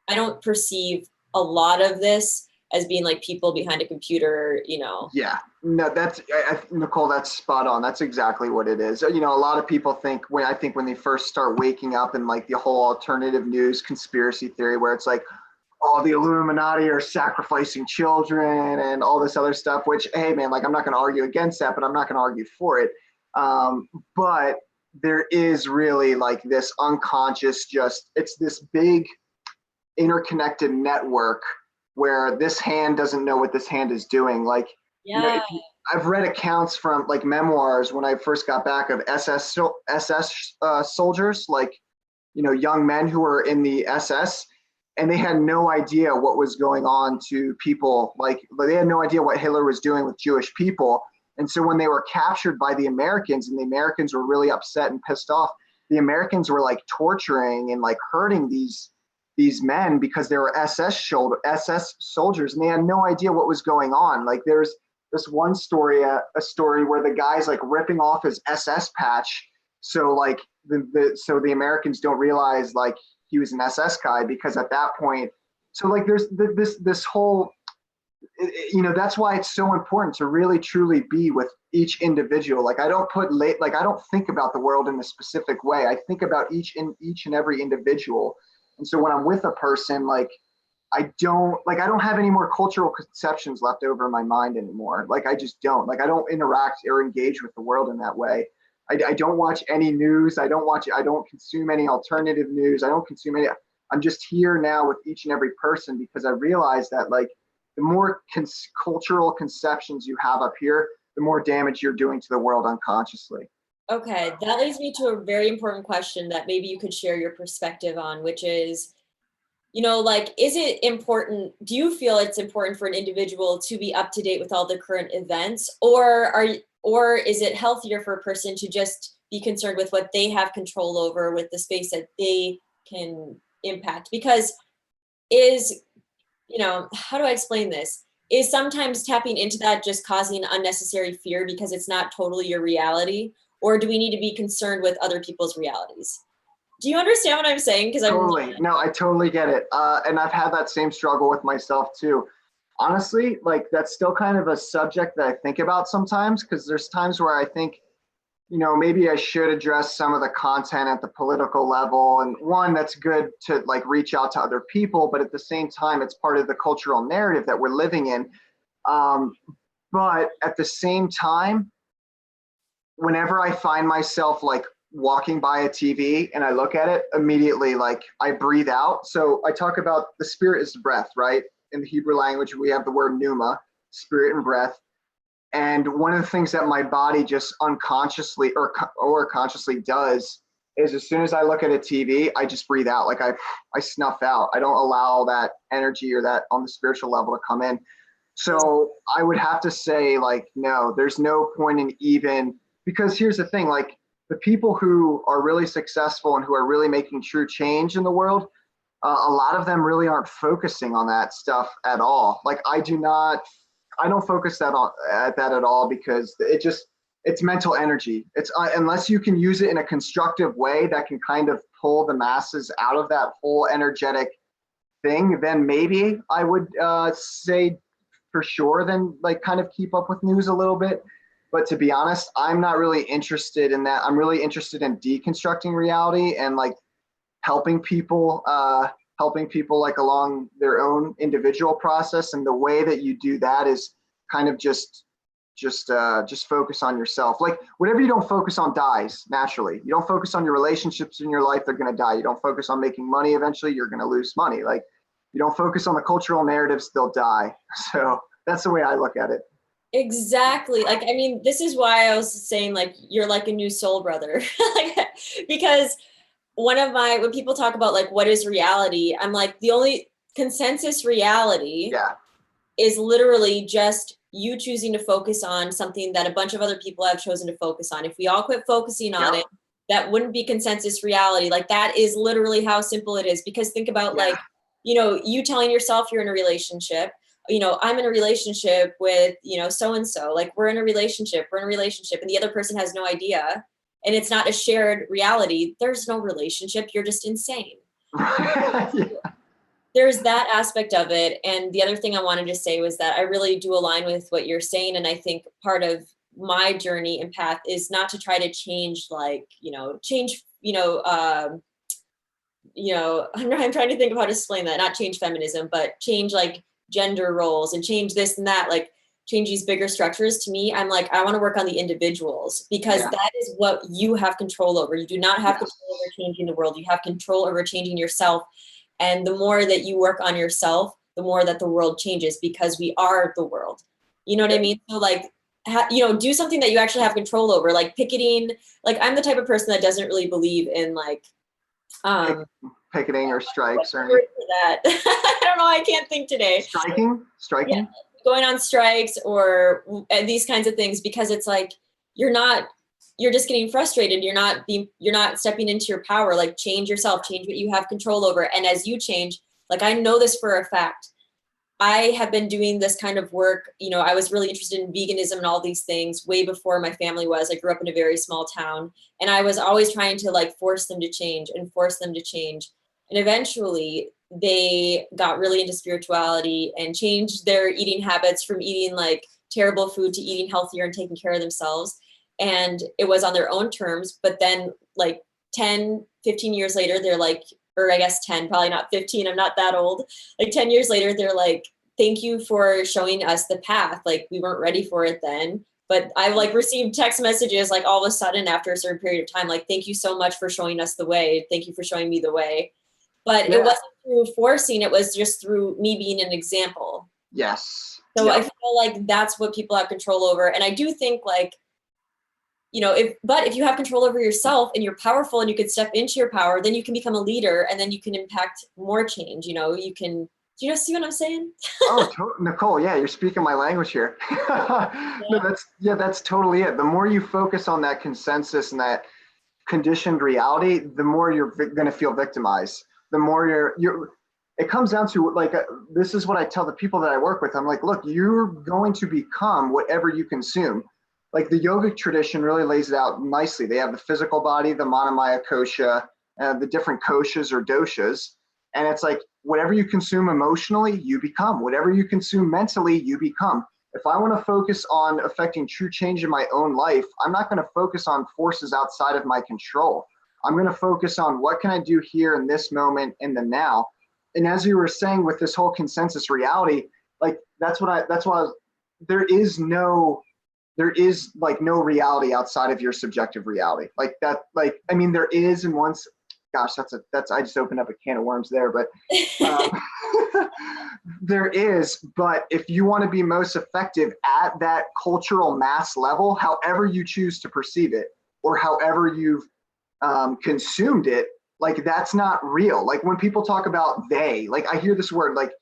I don't perceive a lot of this as being like people behind a computer, you know. Yeah, no, Nicole, that's spot on. That's exactly what it is. You know, a lot of people think when they first start waking up in like the whole alternative news conspiracy theory, where it's like, oh, the Illuminati are sacrificing children and all this other stuff, which, hey man, like I'm not going to argue against that, but I'm not going to argue for it. But there is really like this unconscious, it's this big interconnected network where this hand doesn't know what this hand is doing. Like, you know, I've read accounts from like memoirs when I first got back of SS soldiers, like, you know, young men who were in the SS, and they had no idea what was going on to people. Like, they had no idea what Hitler was doing with Jewish people. And so when they were captured by the Americans, and the Americans were really upset and pissed off, the Americans were like torturing and like hurting these these men because they were SS soldiers, and they had no idea what was going on. Like there's this one story, a story where the guy's like ripping off his SS patch, so like so the Americans don't realize like he was an SS guy, because at that point, so like there's this whole, that's why it's so important to really truly be with each individual. Like I don't think about the world in a specific way. I think about each and every individual. And so when I'm with a person, like I don't have any more cultural conceptions left over in my mind anymore. Like I just don't. Like I don't interact or engage with the world in that way. I don't watch any news. I don't consume any alternative news. I'm just here now with each and every person, because I realize that like the more cultural conceptions you have up here, the more damage you're doing to the world unconsciously. Okay, that leads me to a very important question that maybe you could share your perspective on, which is, like, is it important, do you feel it's important for an individual to be up to date with all the current events, or is it healthier for a person to just be concerned with what they have control over, with the space that they can impact? Because how do I explain this? Is sometimes tapping into that just causing unnecessary fear because it's not totally your reality? Or do we need to be concerned with other people's realities? Do you understand what I'm saying? Because Totally. No, I totally get it. And I've had that same struggle with myself too. Honestly, like that's still kind of a subject that I think about sometimes, because there's times where I think, maybe I should address some of the content at the political level. And one, that's good to like reach out to other people, but at the same time, it's part of the cultural narrative that we're living in. But at the same time, whenever I find myself like walking by a TV and I look at it, immediately, like I breathe out. So I talk about the spirit is breath, right? In the Hebrew language, we have the word pneuma, spirit and breath. And one of the things that my body just unconsciously or consciously does is, as soon as I look at a TV, I just breathe out. Like I snuff out. I don't allow that energy or that on the spiritual level to come in. So I would have to say, like, no, there's no point in even, because here's the thing, like the people who are really successful and who are really making true change in the world, a lot of them really aren't focusing on that stuff at all. Like I don't focus at that at all, because it's mental energy. It's unless you can use it in a constructive way that can kind of pull the masses out of that whole energetic thing, then maybe I would say for sure, then like kind of keep up with news a little bit. But to be honest, I'm not really interested in that. I'm really interested in deconstructing reality and like helping people like along their own individual process. And the way that you do that is kind of just focus on yourself. Like whatever you don't focus on dies naturally. You don't focus on your relationships in your life, they're going to die. You don't focus on making money, eventually you're going to lose money. Like you don't focus on the cultural narratives, they'll die. So that's the way I look at it. Exactly. Like, I mean, this is why I was saying like, you're like a new soul brother, like, because when people talk about like, what is reality? I'm like, the only consensus reality is literally just you choosing to focus on something that a bunch of other people have chosen to focus on. If we all quit focusing on it, that wouldn't be consensus reality. Like that is literally how simple it is. Because think about like, you telling yourself you're in a relationship, I'm in a relationship with, so-and-so, like we're in a relationship, and the other person has no idea. And it's not a shared reality. There's no relationship. You're just insane. There's that aspect of it. And the other thing I wanted to say was that I really do align with what you're saying. And I think part of my journey and path is not to try to change, like, I'm trying to think of how to explain that, not change feminism, but change like gender roles and change this and that, like change these bigger structures. To me, I'm like, I want to work on the individuals, because that is what you have control over. You do not have control over changing the world. You have control over changing yourself. And the more that you work on yourself, the more that the world changes, because we are the world. You know what I mean? So like, do something that you actually have control over, like picketing. Like I'm the type of person that doesn't really believe in like, picketing or strikes or anything. That. I don't know. I can't think today. Striking? Yeah, going on strikes or these kinds of things, because it's like, you're not you're just getting frustrated. You're not stepping into your power. Like, change yourself, change what you have control over. And as you change, like, I know this for a fact, I have been doing this kind of work. You know, I was really interested in veganism and all these things way before my family was. I grew up in a very small town, and I was always trying to like force them to change and force them to change. And eventually they got really into spirituality and changed their eating habits from eating like terrible food to eating healthier and taking care of themselves. And it was on their own terms. But then like 10, 15 years later, they're like, or I guess 10, probably not 15, I'm not that old. Like 10 years later, they're like, thank you for showing us the path. Like, we weren't ready for it then. But I like received text messages like all of a sudden after a certain period of time, like, thank you so much for showing us the way. Thank you for showing me the way. But it wasn't through forcing, it was just through me being an example. Yes. So I feel like that's what people have control over. And I do think like, you know, if you have control over yourself and you're powerful and you can step into your power, then you can become a leader and then you can impact more change. You know, you can, do you know, see what I'm saying? Nicole, yeah, you're speaking my language here. No, that's totally it. The more you focus on that consensus and that conditioned reality, the more you're going to feel victimized. The more it comes down to like, this is what I tell the people that I work with. I'm like, look, you're going to become whatever you consume. Like the yogic tradition really lays it out nicely. They have the physical body, the manamaya kosha, the different koshas or doshas. And it's like, whatever you consume emotionally, you become. Whatever you consume mentally, you become. If I want to focus on affecting true change in my own life, I'm not going to focus on forces outside of my control. I'm going to focus on what can I do here in this moment, in the now. And as you were saying with this whole consensus reality, like there is like no reality outside of your subjective reality. Like that, like, I mean, there is in once, gosh, I just opened up a can of worms there, but there is, but if you want to be most effective at that cultural mass level, however you choose to perceive it, or however you've consumed it, like that's not real. Like when people talk about they, like I hear this word like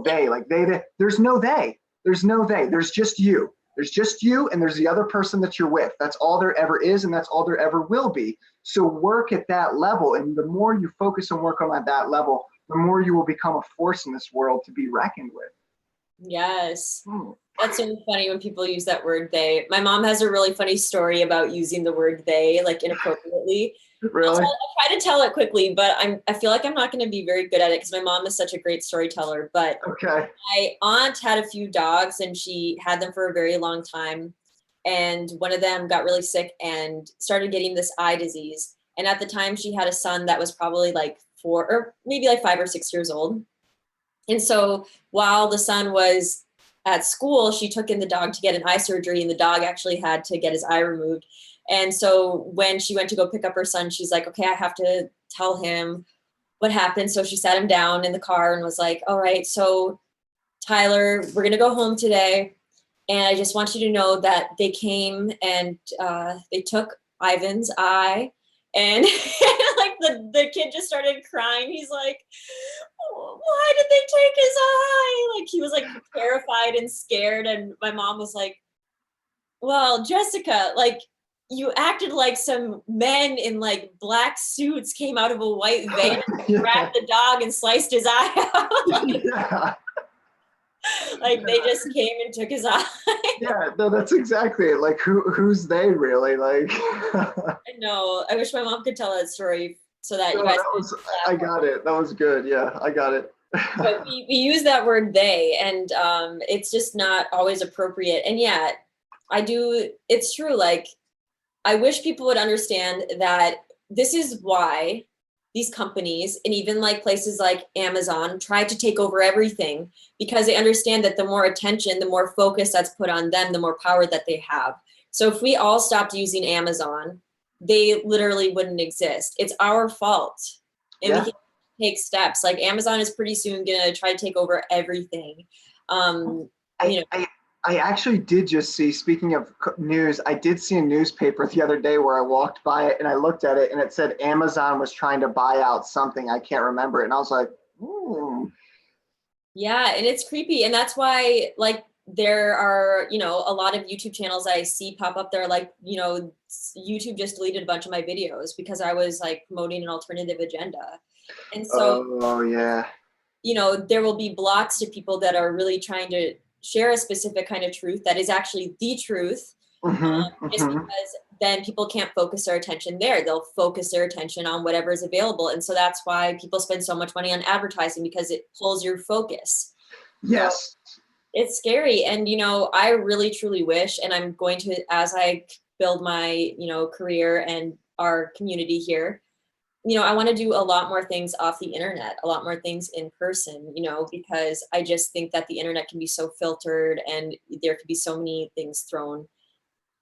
they, like they, there's no they, there's just you. There's just you and there's the other person that you're with. That's all there ever is and that's all there ever will be. So work at that level, and the more you focus and work on at that level, the more you will become a force in this world to be reckoned with. Yes. That's so funny when people use that word they. My mom has a really funny story about using the word they like inappropriately. Really? I'll try to tell it quickly, but I feel like I'm not going to be very good at it because my mom is such a great storyteller. But okay. My aunt had a few dogs and she had them for a very long time. And one of them got really sick and started getting this eye disease. And at the time she had a son that was probably like 4 or maybe like 5 or 6 years old. And so while the son was at school, she took in the dog to get an eye surgery, and the dog actually had to get his eye removed. And so when she went to go pick up her son, she's like, okay, I have to tell him what happened. So she sat him down in the car and was like, all right, so Tyler, we're going to go home today. And I just want you to know that they came and they took Ivan's eye. And like the kid just started crying. He's like, oh, why did they take his eye? Like he was like terrified and scared. And my mom was like, well, Jessica, like you acted like some men in like black suits came out of a white van and grabbed the dog and sliced his eye out. Like they just came and took his eye. Yeah, no, that's exactly it. Like who's they really? Like I know. I wish my mom could tell that story so that you guys I got it. That was good. Yeah, I got it. But we use that word they, and it's just not always appropriate. And yet it's true. Like I wish people would understand that this is why these companies and even like places like Amazon try to take over everything, because they understand that the more attention, the more focus that's put on them, the more power that they have. So if we all stopped using Amazon, they literally wouldn't exist. It's our fault. And we can take steps. Like Amazon is pretty soon going to try to take over everything. I actually did just see, speaking of news, I did see a newspaper the other day where I walked by it and I looked at it and it said Amazon was trying to buy out something. I can't remember it. And I was like, Yeah, and it's creepy. And that's why, like, there are, you know, a lot of YouTube channels I see pop up there, like, you know, YouTube just deleted a bunch of my videos because I was like promoting an alternative agenda. And so, Oh yeah. you know, there will be blocks to people that are really trying to share a specific kind of truth that is actually the truth. Just because then people can't focus their attention there. They'll focus their attention on whatever is available. And so that's why people spend so much money on advertising, because it pulls your focus. Yes. So it's scary. And, you know, I really, truly wish, and I'm going to, as I build my, you know, career and our community here, you know, I want to do a lot more things off the internet, a lot more things in person, you know, because I just think that the internet can be so filtered and there could be so many things thrown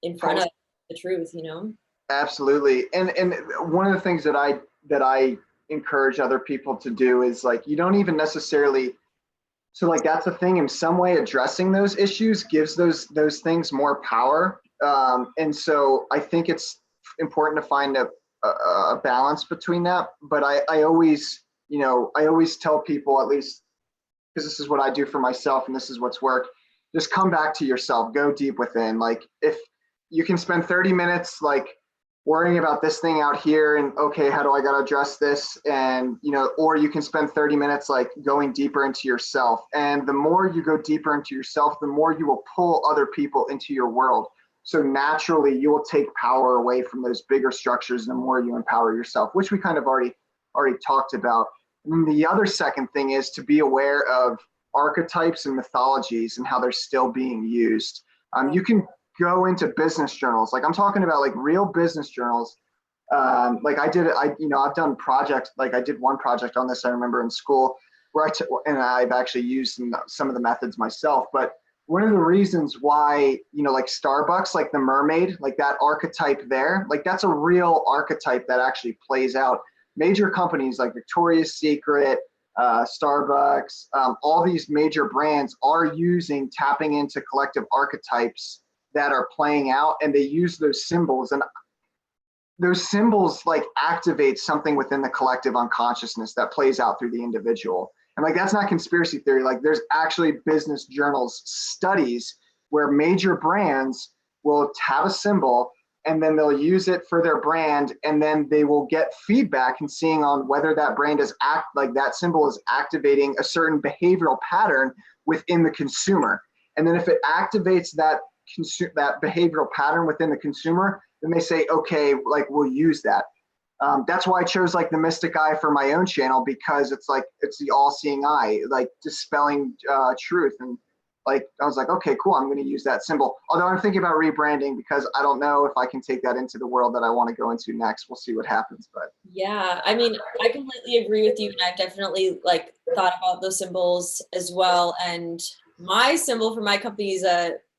in front of the truth, you know? Absolutely. And one of the things that I encourage other people to do is, like, you don't even necessarily, so like that's the thing, in some way addressing those issues gives those things more power. And so I think it's important to find a balance between that. But I always, you know, I always tell people, at least because this is what I do for myself and this is what's worked, just come back to yourself, go deep within. Like, if you can spend 30 minutes like worrying about this thing out here and, okay, how do I got to address this? And, you know, or you can spend 30 minutes like going deeper into yourself. And the more you go deeper into yourself, the more you will pull other people into your world. So naturally you will take power away from those bigger structures the more you empower yourself, which we kind of already talked about. And then the other second thing is to be aware of archetypes and mythologies and how they're still being used. You can go into business journals. Like, I'm talking about like real business journals. Like I've done projects, like I did one project on this, I remember in school, where and I've actually used some of the methods myself. But one of the reasons why, you know, like Starbucks, like the mermaid, like that archetype there, like that's a real archetype that actually plays out. Major companies like Victoria's Secret, Starbucks, all these major brands are tapping into collective archetypes that are playing out, and they use those symbols, and those symbols like activate something within the collective unconsciousness that plays out through the individual. And like, that's not conspiracy theory. Like, there's actually business journals studies where major brands will have a symbol and then they'll use it for their brand, and then they will get feedback and seeing on whether that brand is like that symbol is activating a certain behavioral pattern within the consumer. And then if it activates that behavioral pattern within the consumer, then they say, okay, like we'll use that. That's why I chose like the Mystic Eye for my own channel, because it's like, it's the all-seeing eye, like dispelling truth. And like, I was like, okay, cool, I'm going to use that symbol. Although I'm thinking about rebranding, because I don't know if I can take that into the world that I want to go into next. We'll see what happens. But yeah, I mean, I completely agree with you. And I've definitely like thought about those symbols as well. And my symbol for my company is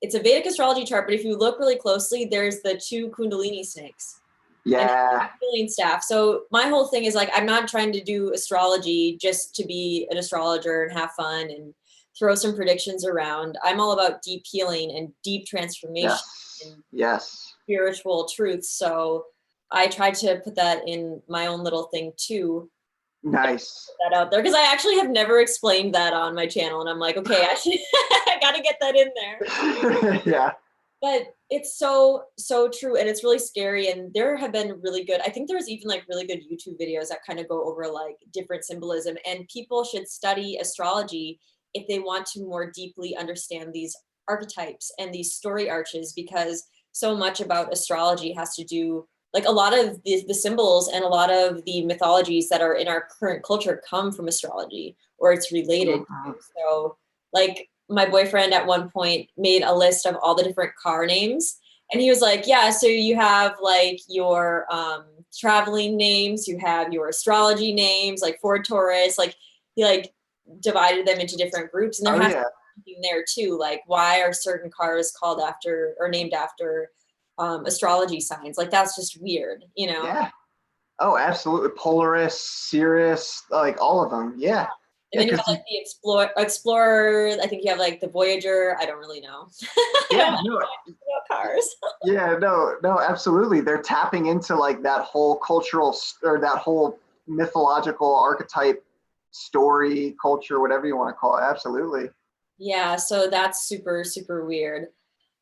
it's a Vedic astrology chart, but if you look really closely, there's the 2 Kundalini snakes. yeah, And staff. So my whole thing is like, I'm not trying to do astrology just to be an astrologer and have fun and throw some predictions around. I'm all about deep healing and deep transformation and spiritual truth. So I try to put that in my own little thing too. Nice. Put that out there, because I actually have never explained that on my channel, and I'm like, okay, I got to get that in there. Yeah. But it's so true, and it's really scary. And there have been really good, I think there's even like really good YouTube videos that kind of go over like different symbolism, and people should study astrology if they want to more deeply understand these archetypes and these story arches, because so much about astrology has to do, like a lot of the symbols and a lot of the mythologies that are in our current culture come from astrology, or it's related. So like, my boyfriend at one point made a list of all the different car names, and he was like, yeah, so you have like your traveling names, you have your astrology names, like Ford Taurus, like he like divided them into different groups. And there has to be something there too, like why are certain cars called after or named after astrology signs? Like, that's just weird, you know? Yeah. Oh, absolutely. Polaris, Sirius, like all of them. Yeah. And then you have like the Explorer. I think you have like the Voyager. I don't really know. Yeah, cars. Yeah, no, absolutely. They're tapping into like that whole cultural or that whole mythological archetype story, culture, whatever you want to call it. Absolutely. Yeah, so that's super, super weird.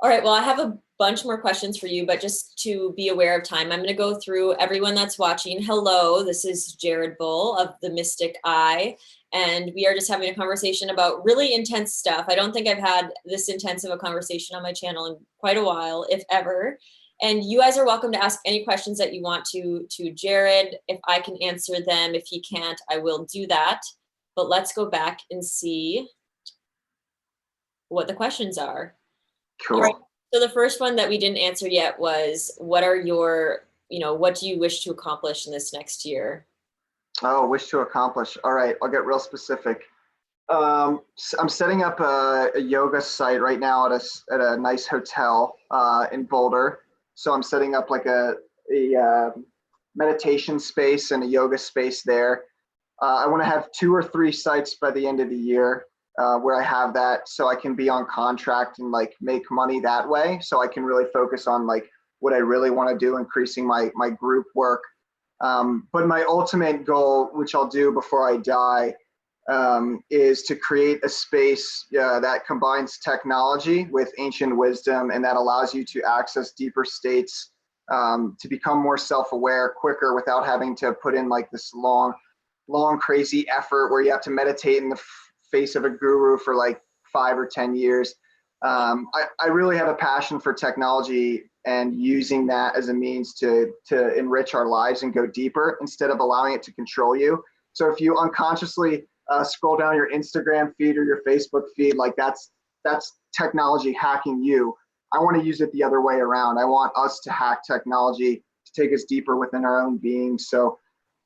All right, well, I have a bunch more questions for you, but just to be aware of time, I'm going to go through everyone that's watching. Hello, this is Jared Bull of the Mystic Eye, and we are just having a conversation about really intense stuff. I don't think I've had this intense of a conversation on my channel in quite a while, if ever. And you guys are welcome to ask any questions that you want to Jared. If I can answer them, if he can't, I will do that. But let's go back and see what the questions are. All right. Cool. So the first one that we didn't answer yet was, what are your, what do you wish to accomplish in this next year? Oh, wish to accomplish. All right, I'll get real specific. I'm setting up a yoga site right now at a nice hotel in Boulder. So I'm setting up like a meditation space and a yoga space there. I want to have 2 or 3 sites by the end of the year where I have that, so I can be on contract and like make money that way. So I can really focus on like what I really want to do, increasing my group work. But my ultimate goal, which I'll do before I die, is to create a space that combines technology with ancient wisdom, and that allows you to access deeper states, to become more self-aware quicker without having to put in like this long, crazy effort where you have to meditate in the face of a guru for like 5 or 10 years. I really have a passion for technology and using that as a means to enrich our lives and go deeper instead of allowing it to control you. So if you unconsciously scroll down your Instagram feed or your Facebook feed, like that's technology hacking you. I want to use it the other way around. I want us to hack technology to take us deeper within our own being. So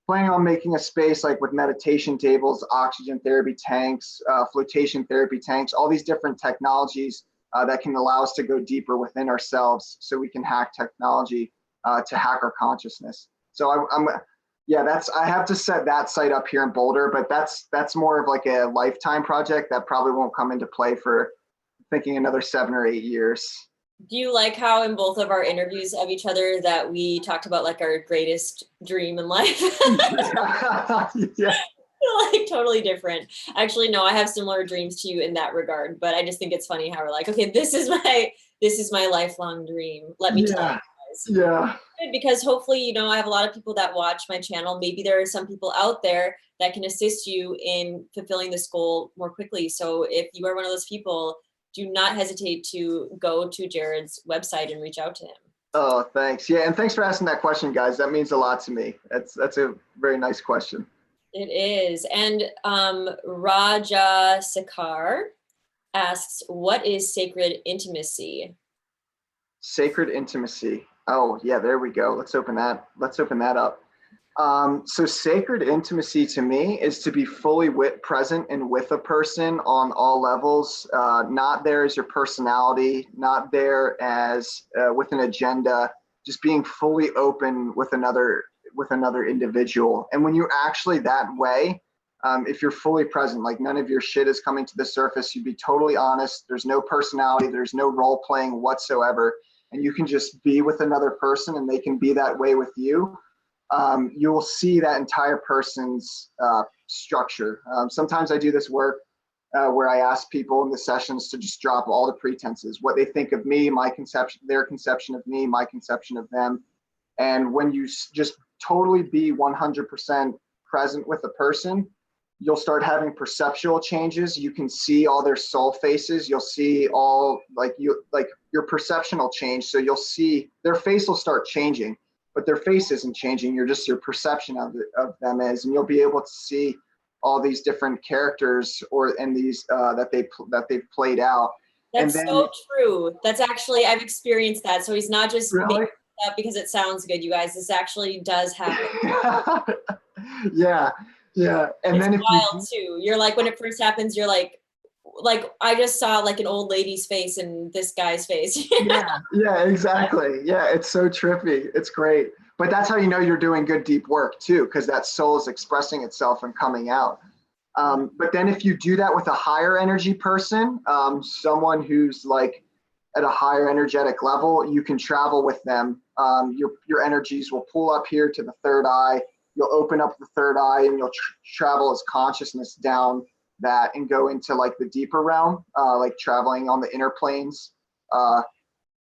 planning on making a space like with meditation tables, oxygen therapy tanks, flotation therapy tanks, all these different technologies that can allow us to go deeper within ourselves, so we can hack technology to hack our consciousness. So I have to set that site up here in Boulder, but that's more of like a lifetime project that probably won't come into play for thinking another 7 or 8 years. Do you like how in both of our interviews of each other that we talked about like our greatest dream in life? Yeah. Like totally different. Actually, no, I have similar dreams to you in that regard, but I just think it's funny how we're like, okay, this is my lifelong dream. Let me tell you guys. Yeah. Because hopefully, I have a lot of people that watch my channel. Maybe there are some people out there that can assist you in fulfilling this goal more quickly. So if you are one of those people, do not hesitate to go to Jared's website and reach out to him. Oh, thanks. Yeah, and thanks for asking that question, guys. That means a lot to me. That's a very nice question. It is. And Raja Sakar asks, what is sacred intimacy? Sacred intimacy. Oh, yeah, there we go. Let's open that up. So sacred intimacy to me is to be fully present and with a person on all levels, not there as your personality, not there as with an agenda, just being fully open with another individual. And when you're actually that way, if you're fully present, like none of your shit is coming to the surface, you'd be totally honest. There's no personality, there's no role playing whatsoever. And you can just be with another person and they can be that way with you. You will see that entire person's structure. Sometimes I do this work where I ask people in the sessions to just drop all the pretenses, what they think of me, my conception, their conception of me, my conception of them. And when you just totally be 100% present with a person, you'll start having perceptual changes. You can see all their soul faces. You'll see all your perception will change. So you'll see their face will start changing, but their face isn't changing. Your perception of them is, and you'll be able to see all these different characters and these that they've played out. That's so true. That's actually, I've experienced that. So he's not just really? making it up because it sounds good, you guys. This actually does happen. Yeah. And it's then if wild too. You're like, when it first happens, you're like I just saw like an old lady's face and this guy's face. Yeah, exactly. Yeah, it's so trippy. It's great. But that's how you know you're doing good deep work too, because that soul is expressing itself and coming out. But then if you do that with a higher energy person, someone who's like at a higher energetic level, you can travel with them. Your energies will pull up here to the third eye. You'll open up the third eye and you'll travel as consciousness down that and go into like the deeper realm, like traveling on the inner planes,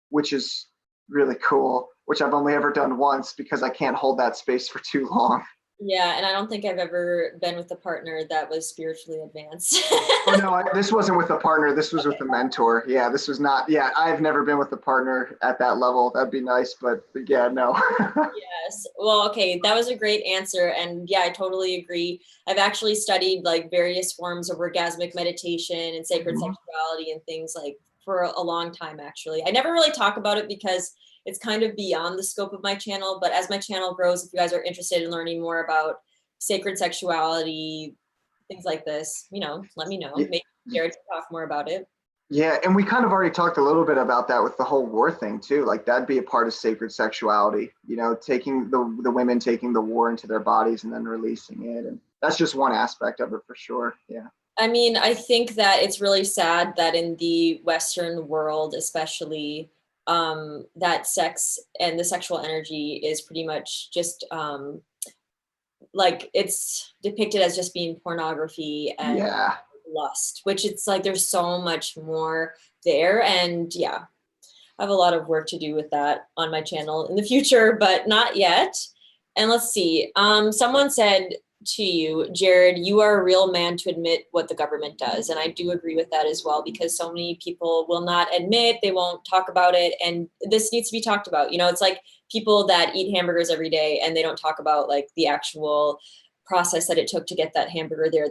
which is really cool, which I've only ever done once because I can't hold that space for too long. Yeah, and I don't think I've ever been with a partner that was spiritually advanced. Oh no, this wasn't with a partner. This was with a mentor. Yeah, this was not. Yeah, I've never been with a partner at that level. That'd be nice, but yeah, no. Yes. Well, okay, that was a great answer. And yeah, I totally agree. I've actually studied like various forms of orgasmic meditation and sacred sexuality and things like for a long time, actually. I never really talk about it because it's kind of beyond the scope of my channel. But as my channel grows, if you guys are interested in learning more about sacred sexuality, things like this, let me know. Yeah. Maybe Jared can talk more about it. Yeah, and we kind of already talked a little bit about that with the whole war thing too. Like that'd be a part of sacred sexuality, taking the women taking the war into their bodies and then releasing it. And that's just one aspect of it for sure. Yeah. I mean, I think that it's really sad that in the Western world, especially, that sex and the sexual energy is pretty much just like it's depicted as just being pornography and Yeah. lust, which it's like there's so much more there. And yeah, I have a lot of work to do with that on my channel in the future, but not yet. And let's see. Someone said to you, Jared, you are a real man to admit what the government does. And I do agree with that as well, because so many people will not admit, they won't talk about it. And this needs to be talked about. It's like people that eat hamburgers every day and they don't talk about like the actual process that it took to get that hamburger there,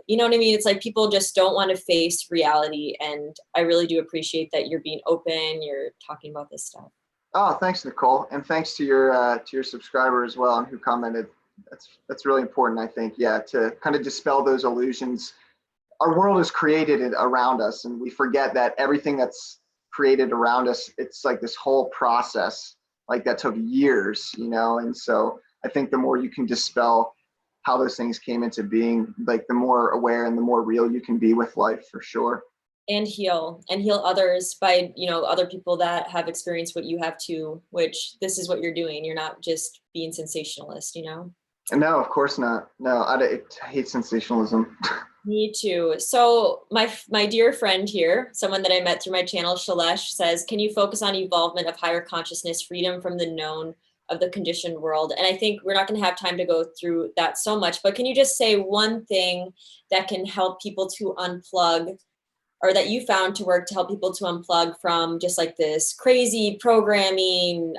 you know what I mean? It's like people just don't want to face reality. And I really do appreciate that you're being open, you're talking about this stuff. Oh, thanks, Nicole, and thanks to your subscriber as well, and who commented. That's really important, I think. Yeah, to kind of dispel those illusions. Our world is created around us, and we forget that everything that's created around us, it's like this whole process, like that took years, And so I think the more you can dispel how those things came into being, like the more aware and the more real you can be with life, for sure. And heal others by, other people that have experienced what you have too, which this is what you're doing. You're not just being sensationalist, No, of course not. No, I hate sensationalism. Me too. So my dear friend here, someone that I met through my channel, Shalesh, says, can you focus on evolvement of higher consciousness, freedom from the known of the conditioned world? And I think we're not going to have time to go through that so much, but can you just say one thing that can help people to unplug, or that you found to work to help people to unplug from just like this crazy programming,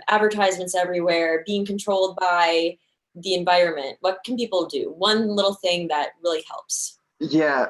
advertisements everywhere, being controlled by the environment? What can people do? One little thing that really helps. Yeah,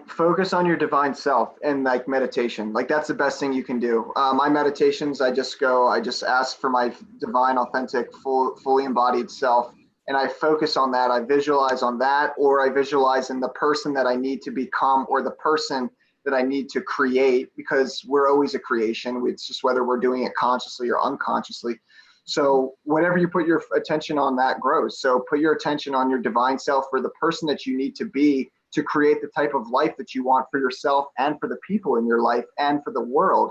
focus on your divine self and like meditation. Like that's the best thing you can do. My meditations, I just ask for my divine, authentic, fully embodied self, and I focus on that. I visualize on that, or I visualize in the person that I need to become, or the person that I need to create, because we're always a creation. It's just whether we're doing it consciously or unconsciously. So whatever you put your attention on, that grows. So put your attention on your divine self, for the person that you need to be to create the type of life that you want for yourself and for the people in your life and for the world,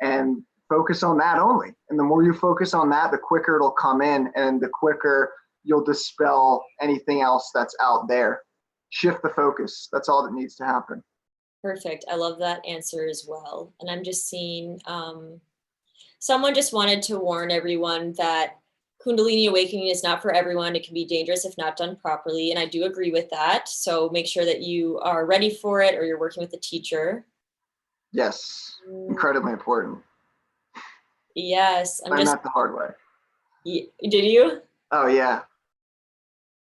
and focus on that only. And the more you focus on that, the quicker it'll come in, and the quicker you'll dispel anything else that's out there. Shift the focus. That's all that needs to happen. Perfect. I love that answer as well. And I'm just seeing, someone just wanted to warn everyone that Kundalini Awakening is not for everyone. It can be dangerous if not done properly. And I do agree with that. So make sure that you are ready for it, or you're working with a teacher. Yes, incredibly important. Yes. I learned that the hard way. Did you? Oh, yeah.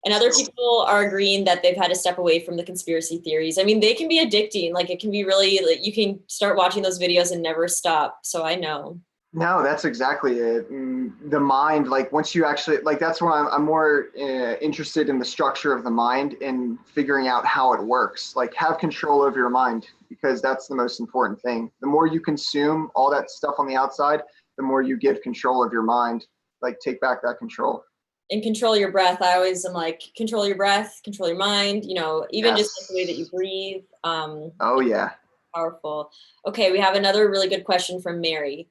And other people are agreeing that they've had to step away from the conspiracy theories. I mean, they can be addicting. Like it can be really, like, you can start watching those videos and never stop. So I know. No, that's exactly it. The mind, like once you actually, like that's why I'm more interested in the structure of the mind and figuring out how it works. Like have control over your mind, because that's the most important thing. The more you consume all that stuff on the outside, the more you give control of your mind. Like take back that control. And control your breath. I always am like, control your breath, control your mind, even just like the way that you breathe. Oh, yeah. Powerful. Okay, we have another really good question from Mary.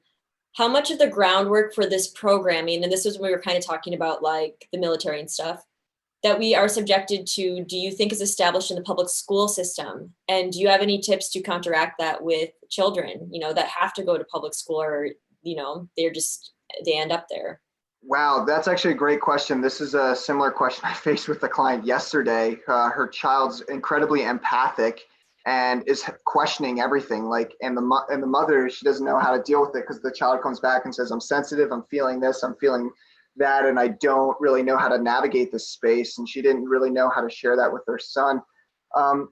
How much of the groundwork for this programming, and this was when we were kind of talking about like the military and stuff, that we are subjected to, do you think is established in the public school system? And do you have any tips to counteract that with children, that have to go to public school, or, they end up there? Wow, that's actually a great question. This is a similar question I faced with a client yesterday. Her child's incredibly empathic and is questioning everything. And the mother, she doesn't know how to deal with it because the child comes back and says, "I'm sensitive. I'm feeling this. I'm feeling that, and I don't really know how to navigate this space." And she didn't really know how to share that with her son.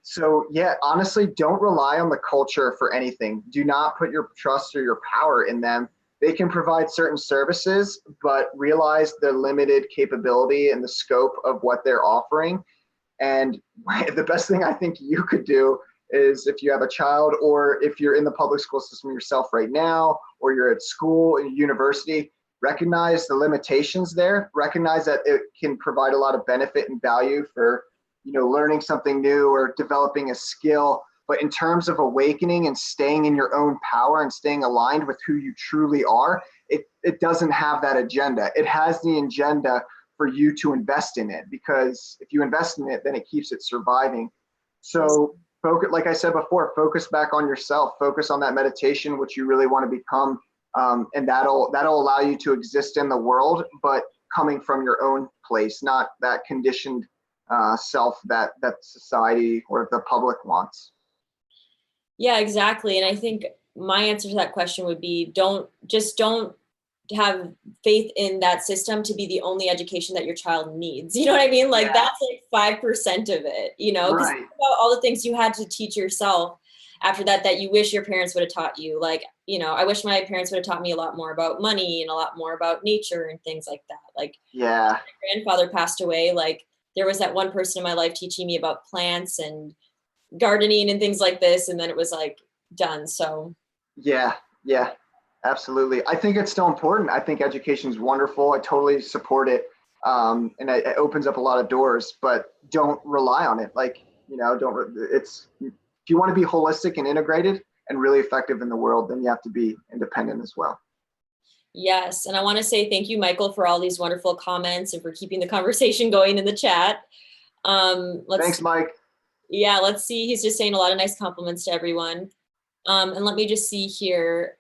So yeah, honestly, don't rely on the culture for anything. Do not put your trust or your power in them. They can provide certain services, but realize the limited capability and the scope of what they're offering. And the best thing I think you could do is, if you have a child, or if you're in the public school system yourself right now, or you're at school and university, recognize the limitations there. Recognize that it can provide a lot of benefit and value for, learning something new or developing a skill. But in terms of awakening and staying in your own power and staying aligned with who you truly are, it doesn't have that agenda. It has the agenda for you to invest in it, because if you invest in it, then it keeps it surviving. So focus, like I said before, focus back on yourself, focus on that meditation, which you really want to become. And that'll allow you to exist in the world, but coming from your own place, not that conditioned self that society or the public wants. Yeah, exactly. And I think my answer to that question would be, don't have faith in that system to be the only education that your child needs. You know what I mean? Like, that's like 5% of it, because Right. think about all the things you had to teach yourself after that you wish your parents would have taught you. Like, I wish my parents would have taught me a lot more about money and a lot more about nature and things like that. Like, Yeah. my grandfather passed away. Like, there was that one person in my life teaching me about plants and gardening and things like this, and then it was like done. So Yeah. Absolutely. I think it's still important. I think education is wonderful. I totally support it. And it opens up a lot of doors, but don't rely on it. If you want to be holistic and integrated and really effective in the world, then you have to be independent as well. yes, and I want to say thank you, Michael, for all these wonderful comments and for keeping the conversation going in the chat. Thanks, Mike. Yeah, let's see. He's just saying a lot of nice compliments to everyone. And let me just see here,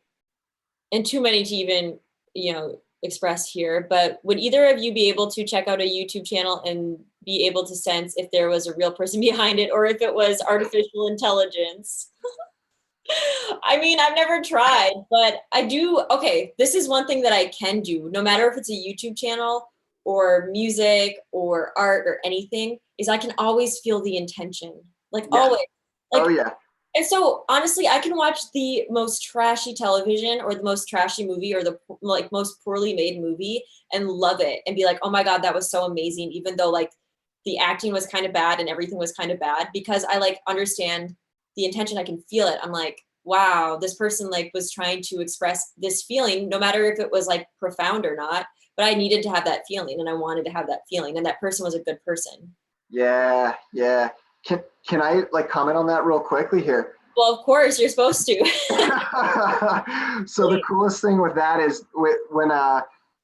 and too many to even, express here, but would either of you be able to check out a YouTube channel and be able to sense if there was a real person behind it or if it was artificial intelligence? I mean, I've never tried, but I do. Okay, this is one thing that I can do, no matter if it's a YouTube channel or music or art or anything, is I can always feel the intention. Like, Yeah. always. Like, Oh yeah. and so honestly, I can watch the most trashy television or the most trashy movie or the most poorly made movie and love it and be like, oh my God, that was so amazing, even though like the acting was kind of bad and everything was kind of bad, because I like understand the intention. I can feel it. I'm like, wow, this person like was trying to express this feeling, no matter if it was like profound or not, but I needed to have that feeling and I wanted to have that feeling, and that person was a good person. Yeah. Can I comment on that real quickly here? Well, of course, you're supposed to. So the coolest thing with that is when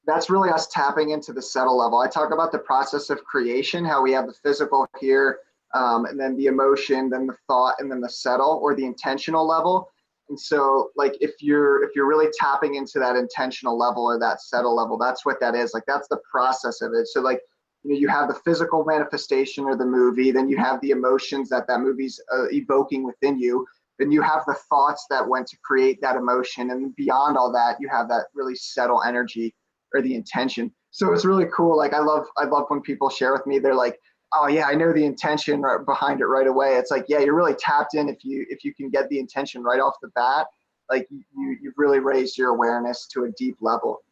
that's really us tapping into the subtle level. I talk about the process of creation, how we have the physical here, and then the emotion, then the thought, and then the subtle or the intentional level. And so if you're really tapping into that intentional level or that subtle level, that's what that is. That's the process of it. So you have the physical manifestation or the movie, then you have the emotions that movie's evoking within you, then you have the thoughts that went to create that emotion, and beyond all that, you have that really subtle energy or the intention. So it's really cool. I love when people share with me, they're like, oh yeah, I know the intention behind it right away. It's like, yeah, you're really tapped in if you can get the intention right off the bat. You've really raised your awareness to a deep level.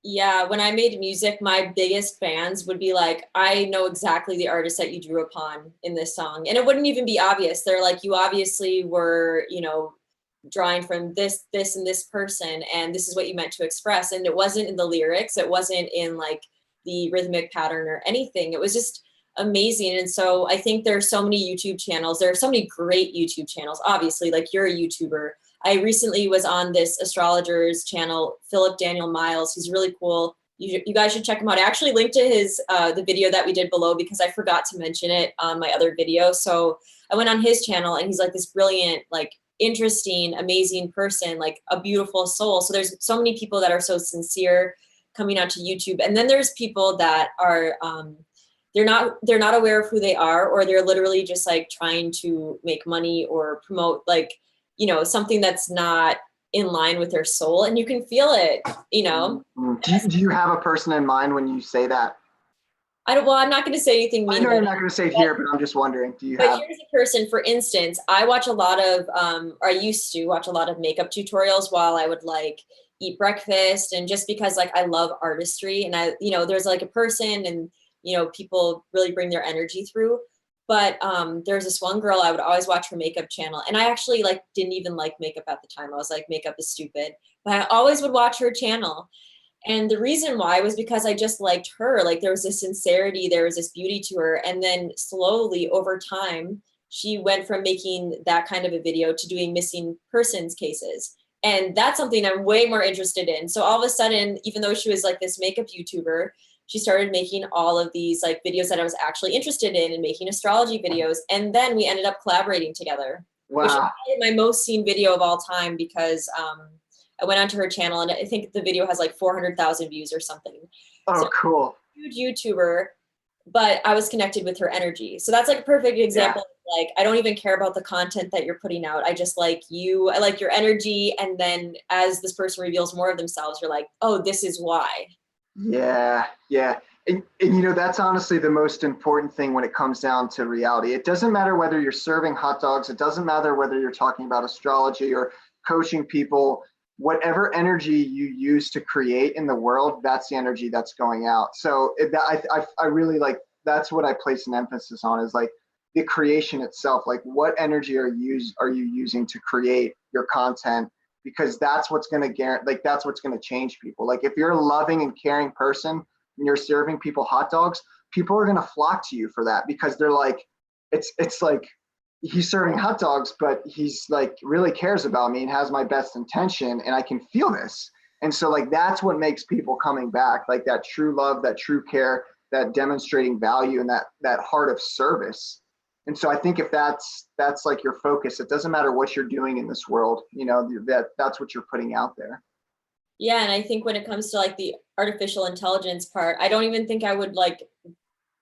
Yeah, when I made music, my biggest fans would be like, I know exactly the artist that you drew upon in this song. And it wouldn't even be obvious. They're like, you obviously were, drawing from this, and this person, and this is what you meant to express. And it wasn't in the lyrics. It wasn't in like the rhythmic pattern or anything. It was just amazing. And so I think there are so many YouTube channels. There are so many great YouTube channels, obviously, like you're a YouTuber. I recently was on this astrologer's channel, Philip Daniel Miles. He's really cool. you guys should check him out. I actually linked to his the video that we did below because I forgot to mention it on my other video. So I went on his channel, and he's like this brilliant, like interesting, amazing person, like a beautiful soul. So there's so many people that are so sincere coming onto YouTube, and then there's people that are they're not aware of who they are, or they're literally just like trying to make money or promote like, you know, something that's not in line with their soul, and you can feel it, you know. Do you have a person in mind when you say that? Well, I'm not going to say anything mean. I know you're not going to say it here, but I'm just wondering, do you have? But here's a person, for instance, I watch a lot of, or I used to watch a lot of makeup tutorials while I would like eat breakfast, and just because like I love artistry, and I, you know, there's like a person, and you know, people really bring their energy through. But there's this one girl, I would always watch her makeup channel, and I actually like didn't even like makeup at the time. I was like, makeup is stupid, but I always would watch her channel. And the reason why was because I just liked her. Like there was this sincerity, there was this beauty to her. And then slowly over time, she went from making that kind of a video to doing missing persons cases. And that's something I'm way more interested in. So all of a sudden, even though she was like this makeup YouTuber, she started making all of these like videos that I was actually interested in, and making astrology videos. And then we ended up collaborating together. Wow. Which is probably my most seen video of all time, because I went onto her channel, and I think the video has like 400,000 views or something. Oh, so, cool. Huge YouTuber, but I was connected with her energy. So that's like a perfect example. Yeah. Like, I don't even care about the content that you're putting out. I just like you. I like your energy. And then as this person reveals more of themselves, you're like, oh, this is why. Yeah, yeah. And you know, that's honestly the most important thing when it comes down to reality. It doesn't matter whether you're serving hot dogs. It doesn't matter whether you're talking about astrology or coaching people. Whatever energy you use to create in the world, that's the energy that's going out. So I really like, that's what I place an emphasis on, is like the creation itself. Like, what energy are you using to create your content? Because that's what's going to guarantee, like that's what's going to change people. Like if you're a loving and caring person and you're serving people hot dogs, people are going to flock to you for that, because they're like, it's like, he's serving hot dogs, but he's like really cares about me and has my best intention, and I can feel this. And so like that's what makes people coming back, like that true love, that true care, that demonstrating value, and that heart of service. And so I think if that's like your focus, it doesn't matter what you're doing in this world, you know, that's what you're putting out there. Yeah, and I think when it comes to like the artificial intelligence part, I don't even think I would like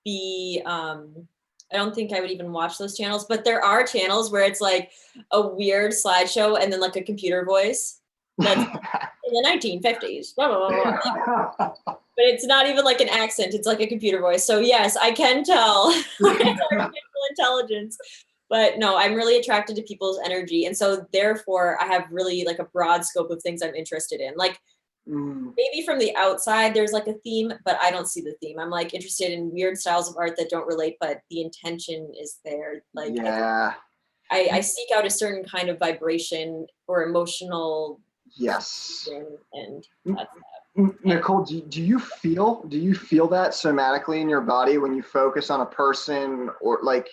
be I don't think I would even watch those channels, but there are channels where it's like a weird slideshow and then like a computer voice that's in the 1950s, blah, blah, blah, blah. But it's not even like an accent, it's like a computer voice. So yes, I can tell it's artificial intelligence. But no, I'm really attracted to people's energy. And so therefore I have really like a broad scope of things I'm interested in. Like maybe from the outside there's like a theme, but I don't see the theme. I'm like interested in weird styles of art that don't relate, but the intention is there. Like yeah, I seek out a certain kind of vibration or emotional. Yes. And that's that. Nicole, do you feel that somatically in your body when you focus on a person, or like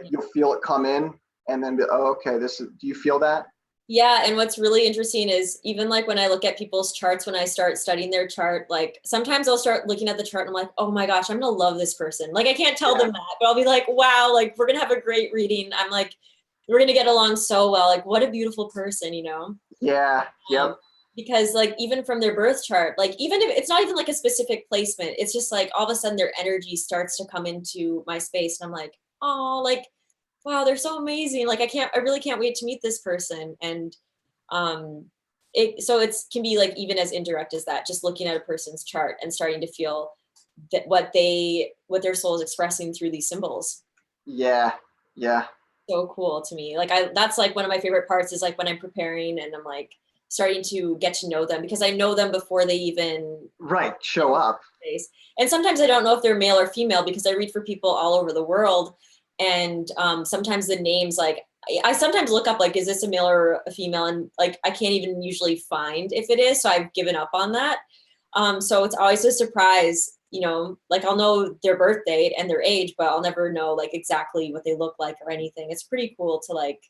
you'll feel it come in and then oh, okay, do you feel that? Yeah, and what's really interesting is even like when I look at people's charts, when I start studying their chart, like sometimes I'll start looking at the chart and I'm like, oh my gosh, I'm gonna love this person. Like I can't tell them that, but I'll be like, wow, like we're gonna have a great reading. I'm like, we're gonna get along so well. Like what a beautiful person, you know? Yeah. Yep. Because like even from their birth chart, like even if it's not even like a specific placement, it's just like all of a sudden their energy starts to come into my space, and I'm like, oh, like wow, they're so amazing. Like I really can't wait to meet this person. And so it can be like even as indirect as that, just looking at a person's chart and starting to feel that what their soul is expressing through these symbols. Yeah. So cool to me. Like that's like one of my favorite parts, is like when I'm preparing and I'm like starting to get to know them, because I know them before they even show up. And sometimes I don't know if they're male or female, because I read for people all over the world. And sometimes the names, like I sometimes look up like, is this a male or a female? And like, I can't even usually find if it is. So I've given up on that. So it's always a surprise, you know, like I'll know their birth date and their age, but I'll never know like exactly what they look like or anything. It's pretty cool to like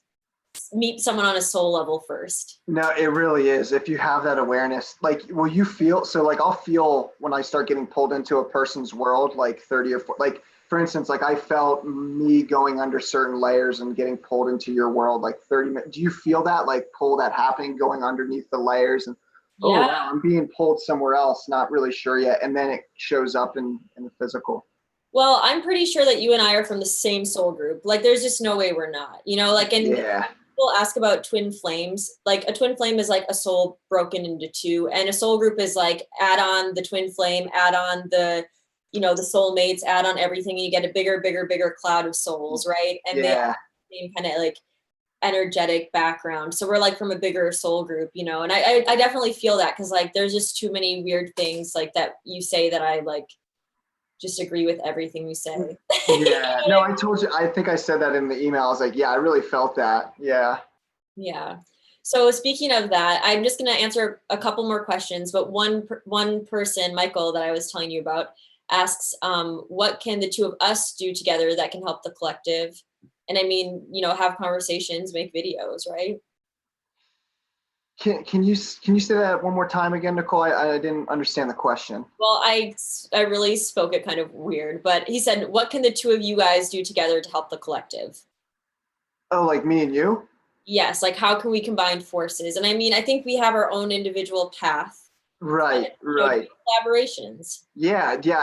meet someone on a soul level first. No, it really is. If you have that awareness, like, will you feel, so like I'll feel when I start getting pulled into a person's world, like 30 or 40, like for instance, like I felt me going under certain layers and getting pulled into your world, like 30 minutes. Do you feel that, like pull that happening, going underneath the layers and, oh Yeah. wow, I'm being pulled somewhere else, not really sure yet. And then it shows up in the physical. Well, I'm pretty sure that you and I are from the same soul group. Like there's just no way we're not, you know, like, and Yeah. people ask about twin flames. Like a twin flame is like a soul broken into two, and a soul group is like add on the twin flame, add on the, you know, the soulmates, add on everything, and you get a bigger cloud of souls, right? And they have Yeah. the same kind of like energetic background. So we're like from a bigger soul group, you know, and I definitely feel that, because like there's just too many weird things like that you say that I like just agree with everything you say. Yeah. No, I told you, I think I said that in the email. I was like, yeah, I really felt that. Yeah. Yeah. So speaking of that, I'm just going to answer a couple more questions, but one person, Michael, that I was telling you about, asks, what can the two of us do together that can help the collective? And I mean, you know, have conversations, make videos, right? Can you say that one more time again, Nicole? I didn't understand the question. Well, I really spoke it kind of weird, but he said, what can the two of you guys do together to help the collective? Oh, like me and you? Yes, like how can we combine forces? And I mean, I think we have our own individual path. Right, You know, right. collaborations. Yeah, yeah.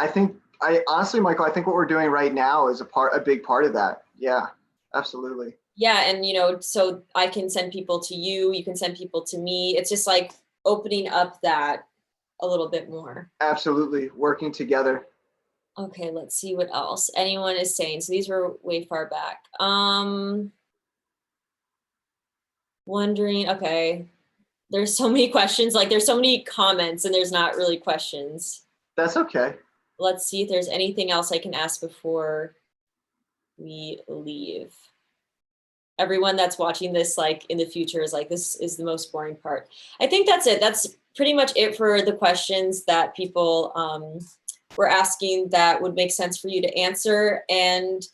I honestly, Michael, I think what we're doing right now is a big part of that. Yeah, absolutely. Yeah, and you know, so I can send people to you, you can send people to me. It's just like opening up that a little bit more. Absolutely. Working together. Okay, let's see what else anyone is saying. So these were way far back. Wondering, okay. There's so many questions, like there's so many comments and there's not really questions. That's okay. Let's see if there's anything else I can ask before we leave. Everyone that's watching this like in the future is like, this is the most boring part. I think that's it. That's pretty much it for the questions that people were asking that would make sense for you to answer. And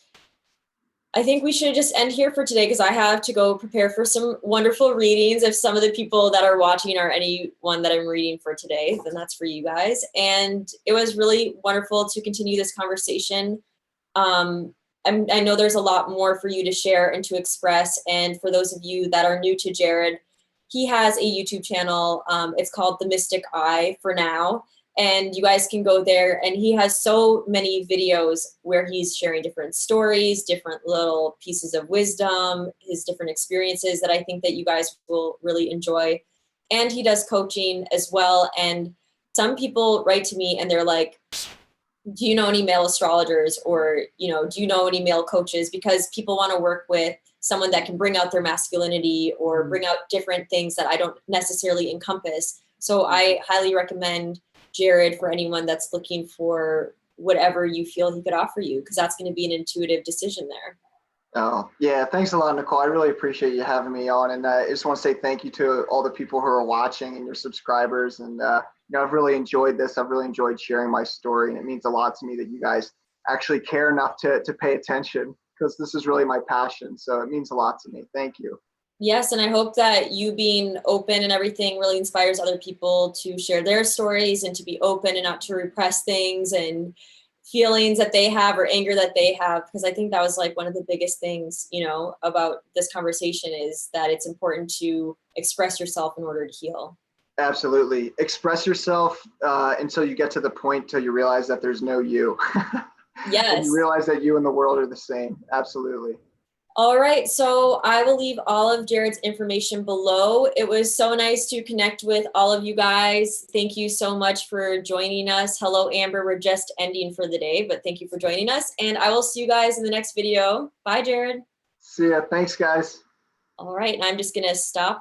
I think we should just end here for today, because I have to go prepare for some wonderful readings. If some of the people that are watching are anyone that I'm reading for today, then that's for you guys. And it was really wonderful to continue this conversation. I know there's a lot more for you to share and to express. And for those of you that are new to Jared, he has a YouTube channel. It's called The Mystic Eye for now. And you guys can go there, and he has so many videos where he's sharing different stories, different little pieces of wisdom, his different experiences that I think that you guys will really enjoy. And he does coaching as well. And some people write to me and they're like, do you know any male astrologers, or, you know, do you know any male coaches? Because people want to work with someone that can bring out their masculinity or bring out different things that I don't necessarily encompass. So I highly recommend Jared for anyone that's looking for whatever you feel he could offer you, because that's going to be an intuitive decision there. Oh, yeah. Thanks a lot, Nicole. I really appreciate you having me on. And I just want to say thank you to all the people who are watching and your subscribers. And, you know, I've really enjoyed this. I've really enjoyed sharing my story. And it means a lot to me that you guys actually care enough to pay attention, because this is really my passion. So it means a lot to me. Thank you. Yes, and I hope that you being open and everything really inspires other people to share their stories and to be open and not to repress things and feelings that they have or anger that they have, because I think that was like one of the biggest things, you know, about this conversation, is that it's important to express yourself in order to heal. Absolutely. Express yourself until you get to the point till you realize that there's no you. Yes. And you realize that you and the world are the same. Absolutely. All right, so I will leave all of Jared's information below. It was so nice to connect with all of you guys. Thank you so much for joining us. Hello, Amber. We're just ending for the day, but thank you for joining us. And I will see you guys in the next video. Bye, Jared. See ya. Thanks, guys. All right, and I'm just going to stop